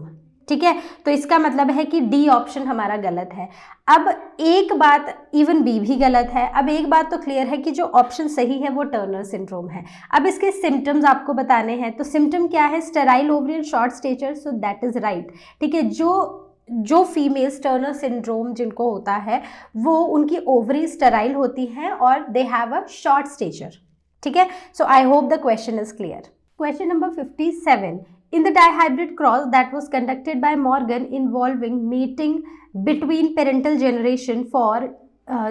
ठीक है। तो इसका मतलब है कि डी ऑप्शन हमारा गलत है। अब एक बात, इवन बी भी गलत है। अब एक बात तो क्लियर है कि जो ऑप्शन सही है वो टर्नर सिंड्रोम है। अब इसके सिम्टम्स आपको बताने हैं। तो सिम्टम क्या है, sterile ovarian short stature, so that is right, ठीक है। जो फीमेल्स टर्नर सिंड्रोम जिनको होता है वो उनकी ओवरी स्टेराइल होती हैं और they have a short stature, ठीक है। So I hope the question is clear. Question number 57. In the dihybrid cross that was conducted by Morgan involving mating between parental generation for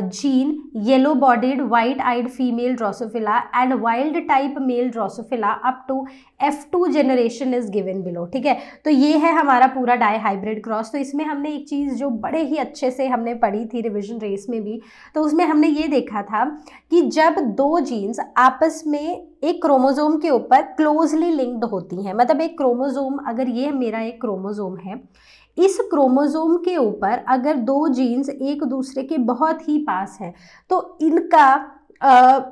gene yellow-bodied white-eyed female Drosophila and wild-type male Drosophila up to F2 generation is given below, ठीक है। तो ये है हमारा पूरा dihybrid cross. तो इसमें हमने एक चीज़ जो बड़े ही अच्छे से हमने पढ़ी थी रिविजन रेस में भी, तो उसमें हमने ये देखा था कि जब दो जीन्स आपस में एक क्रोमोजोम के ऊपर क्लोजली लिंक्ड होती हैं, मतलब एक क्रोमोजोम, अगर ये मेरा एक क्रोमोजोम है, इस क्रोमोजोम के ऊपर अगर दो जीन्स एक दूसरे के बहुत ही पास हैं तो इनका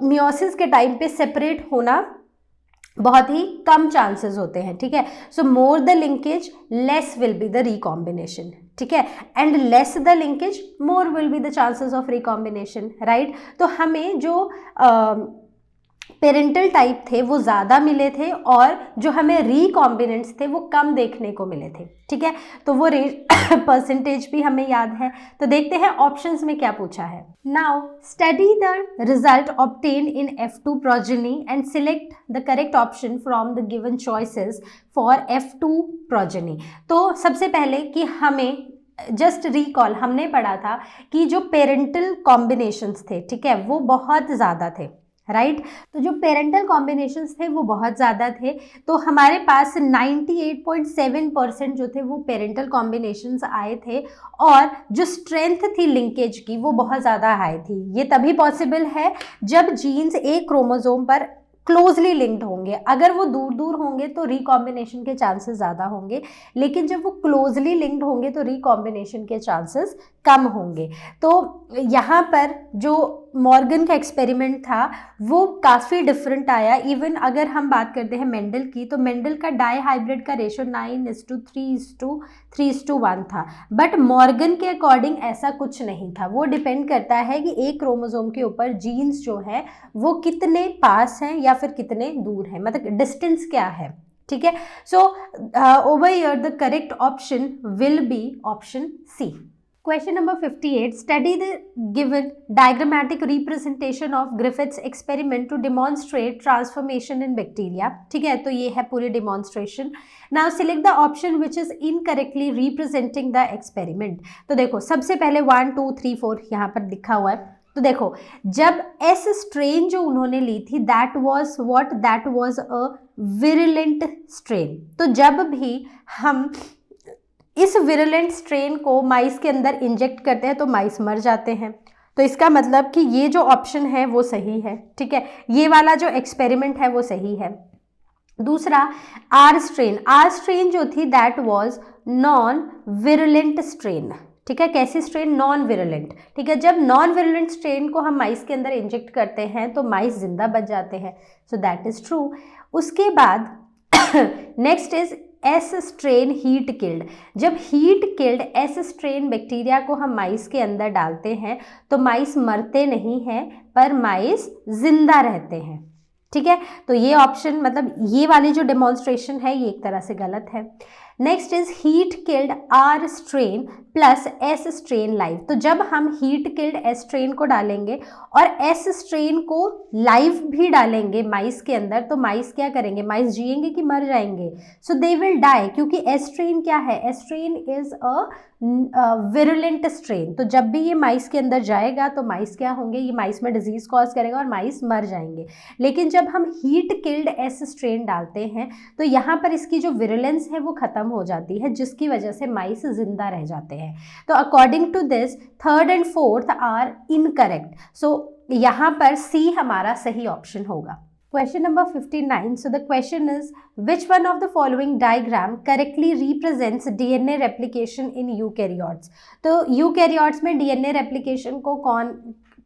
मियोसिस के टाइम पे सेपरेट होना बहुत ही कम चांसेस होते हैं, ठीक है। So more the linkage less will be the recombination, ठीक है, and less the linkage more will be the chances of recombination, right. तो हमें जो पेरेंटल टाइप थे वो ज़्यादा मिले थे और जो हमें रिकॉम्बिनेंट्स थे वो कम देखने को मिले थे, ठीक है। तो वो परसेंटेज भी हमें याद है। तो देखते हैं ऑप्शंस में क्या पूछा है। Now study the result obtain in F2 progeny and select the correct option from the given choices for F2 progeny। तो सबसे पहले कि हमें
जस्ट रिकॉल, हमने पढ़ा था कि जो पेरेंटल कॉम्बिनेशंस थे, ठीक है, वो बहुत ज़्यादा थे, राइट तो जो पेरेंटल कॉम्बिनेशंस थे वो बहुत ज़्यादा थे, तो हमारे पास 98.7% जो थे वो पेरेंटल कॉम्बिनेशंस आए थे, और जो स्ट्रेंथ थी लिंकेज की वो बहुत ज़्यादा हाई थी। ये तभी पॉसिबल है जब जीन्स एक क्रोमोसोम पर क्लोजली लिंक्ड होंगे। अगर वो दूर दूर होंगे तो रिकॉम्बिनेशन के चांसेस ज़्यादा होंगे, लेकिन जब वो क्लोजली लिंक्ड होंगे तो रिकॉम्बिनेशन के चांसेस कम होंगे। तो यहाँ पर जो मॉर्गन का एक्सपेरिमेंट था वो काफ़ी डिफरेंट आया। इवन अगर हम बात करते हैं मेंडल की, तो मेंडल का डाई हाइब्रिड का रेशो 9:3:3:1 था, बट मॉर्गन के अकॉर्डिंग ऐसा कुछ नहीं था। वो डिपेंड करता है कि एक क्रोमोसोम के ऊपर जीन्स जो है वो कितने पास हैं या फिर कितने दूर हैं, मतलब डिस्टेंस क्या है, ठीक है। So over here the correct option will be option C. Question number 58. Study the given diagrammatic representation of Griffith's experiment to demonstrate transformation in bacteria. ठीक है, तो ये है पूरी demonstration. Now select the option which is incorrectly representing the experiment. तो देखो सबसे पहले 1, 2, 3, 4 यहाँ पर लिखा हुआ है। तो देखो जब S strain जो उन्होंने ली थी that was what? That was a virulent strain. तो जब भी हम इस विरुलेंट स्ट्रेन को माइस के अंदर इंजेक्ट करते हैं तो माइस मर जाते हैं। तो इसका मतलब कि ये जो ऑप्शन है वो सही है, ठीक है, ये वाला जो एक्सपेरिमेंट है वो सही है। दूसरा आर स्ट्रेन जो थी that was non virulent strain, ठीक है। कैसी स्ट्रेन? नॉन विरुलेंट, ठीक है। जब नॉन विरुलेंट स्ट्रेन को हम माइस के अंदर इंजेक्ट करते हैं तो माइस जिंदा बच जाते हैं, सो दैट इज ट्रू। उसके बाद next is S strain heat killed. जब heat killed S strain bacteria को हम माइस के अंदर डालते हैं तो माइस मरते नहीं हैं पर माइस जिंदा रहते हैं, ठीक है। तो ये ऑप्शन मतलब ये वाली जो डेमोन्स्ट्रेशन है ये एक तरह से गलत है। Next is heat killed R strain plus S strain live. तो जब हम हीट किल्ड एस स्ट्रेन को डालेंगे और एस स्ट्रेन को लाइव भी डालेंगे माइस के अंदर तो माइस क्या करेंगे? माइस जिएंगे कि मर जाएंगे? सो दे विल डाई, क्योंकि एस स्ट्रेन क्या है? S strain is a virulent strain. तो जब भी ये माइस के अंदर जाएगा तो माइस क्या होंगे? ये माइस में डिजीज कॉज करेगा और माइस मर जाएंगे। लेकिन जब हम हीट किल्ड एस स्ट्रेन डालते हैं तो यहाँ पर इसकी जो विरुलेंस है वो खत्म हो जाती है, जिसकी वजह से माइस जिंदा रह जाते हैं। तो according to this third and fourth are incorrect. So यहाँ पर सी हमारा सही ऑप्शन होगा। Question number 59. So the question is, which one of the following diagram correctly represents DNA replication in eukaryotes? तो eukaryotes में DNA replication को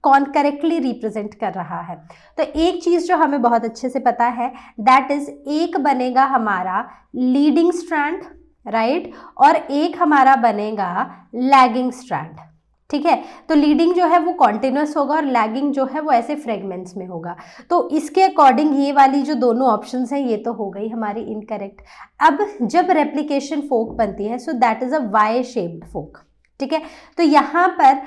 कौन correctly represent कर रहा है? तो एक चीज़ जो हमें बहुत अच्छे से पता है दैट इज एक बनेगा हमारा लीडिंग स्ट्रैंड, राइट, और एक हमारा बनेगा लैगिंग स्ट्रैंड, ठीक है। तो लीडिंग जो है वो कॉन्टिन्यूस होगा और लैगिंग जो है वो ऐसे फ्रेगमेंट्स में होगा। तो इसके अकॉर्डिंग ये वाली जो दोनों ऑप्शंस हैं ये तो हो गई हमारी इनकरेक्ट। अब जब रेप्लिकेशन फोक बनती है so that is a Y shaped fork, ठीक है। तो यहाँ पर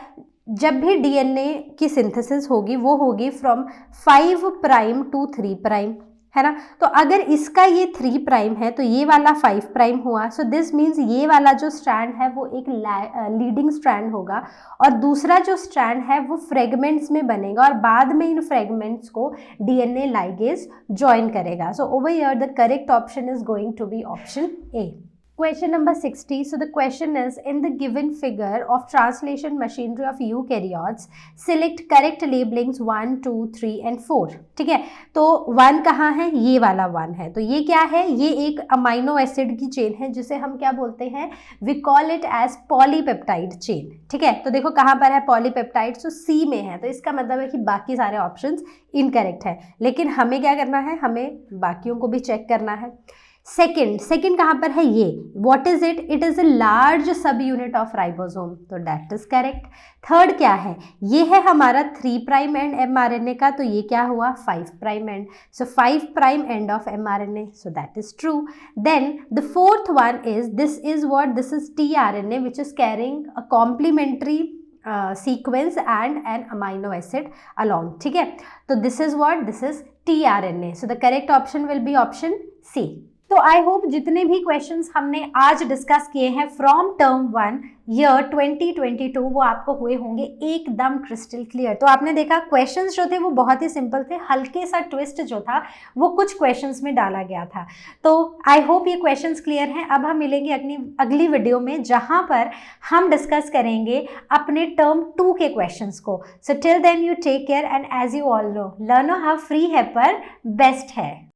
जब भी डीएनए की सिंथेसिस होगी वो होगी फ्रॉम 5 प्राइम टू 3 प्राइम, है ना। तो अगर इसका ये 3 प्राइम है तो ये वाला 5 प्राइम हुआ। सो दिस मीन्स ये वाला जो स्ट्रैंड है वो एक लीडिंग स्ट्रैंड होगा और दूसरा जो स्ट्रैंड है वो फ्रेगमेंट्स में बनेगा और बाद में इन फ्रेगमेंट्स को डीएनए लाइगेज ज्वाइन करेगा। So over here the correct option is going to be option A. Question number 60. So the question is, in the given figure of translation machinery of eukaryotes, select correct labelings 1, 2, 3 and 4. ठीक है, तो 1 कहाँ है? ये वाला 1 है। तो ये क्या है? ये एक अमाइनो एसिड की चेन है जिसे हम क्या बोलते हैं? We call it as polypeptide chain, ठीक है। तो देखो कहाँ पर है पॉलीपेप्टाइड? तो सी में है। तो इसका मतलब है कि बाकी सारे ऑप्शंस इनकरेक्ट है, लेकिन हमें क्या करना है? हमें बाकियों को भी चेक करना है। सेकेंड कहाँ पर है? ये what is it? It is a large सब यूनिट ऑफ राइबोसोम, तो दैट इज करेक्ट। थर्ड क्या है? ये है हमारा 3 प्राइम एंड mRNA का, तो ये क्या हुआ? 5 prime end, so 5 prime end of mRNA, so that is true. Then the fourth one is this is what? This is tRNA which is carrying a complementary sequence and an amino acid along, ठीक है। तो this is what? This is tRNA, so the correct option will be option C.
तो I hope जितने भी questions हमने आज discuss किए हैं फ्रॉम टर्म 1 ईयर 2022 वो आपको हुए होंगे एकदम क्रिस्टल क्लियर। तो आपने देखा क्वेश्चंस जो थे वो बहुत ही सिंपल थे, हल्के सा ट्विस्ट जो था वो कुछ क्वेश्चंस में डाला गया था। तो आई होप ये क्वेश्चंस क्लियर हैं। अब हम मिलेंगे अगली वीडियो में जहां पर हम डिस्कस करेंगे अपने टर्म 2 के क्वेश्चंस को। So till then you take care and as you all know लर्नो हाउ फ्री है पर बेस्ट है।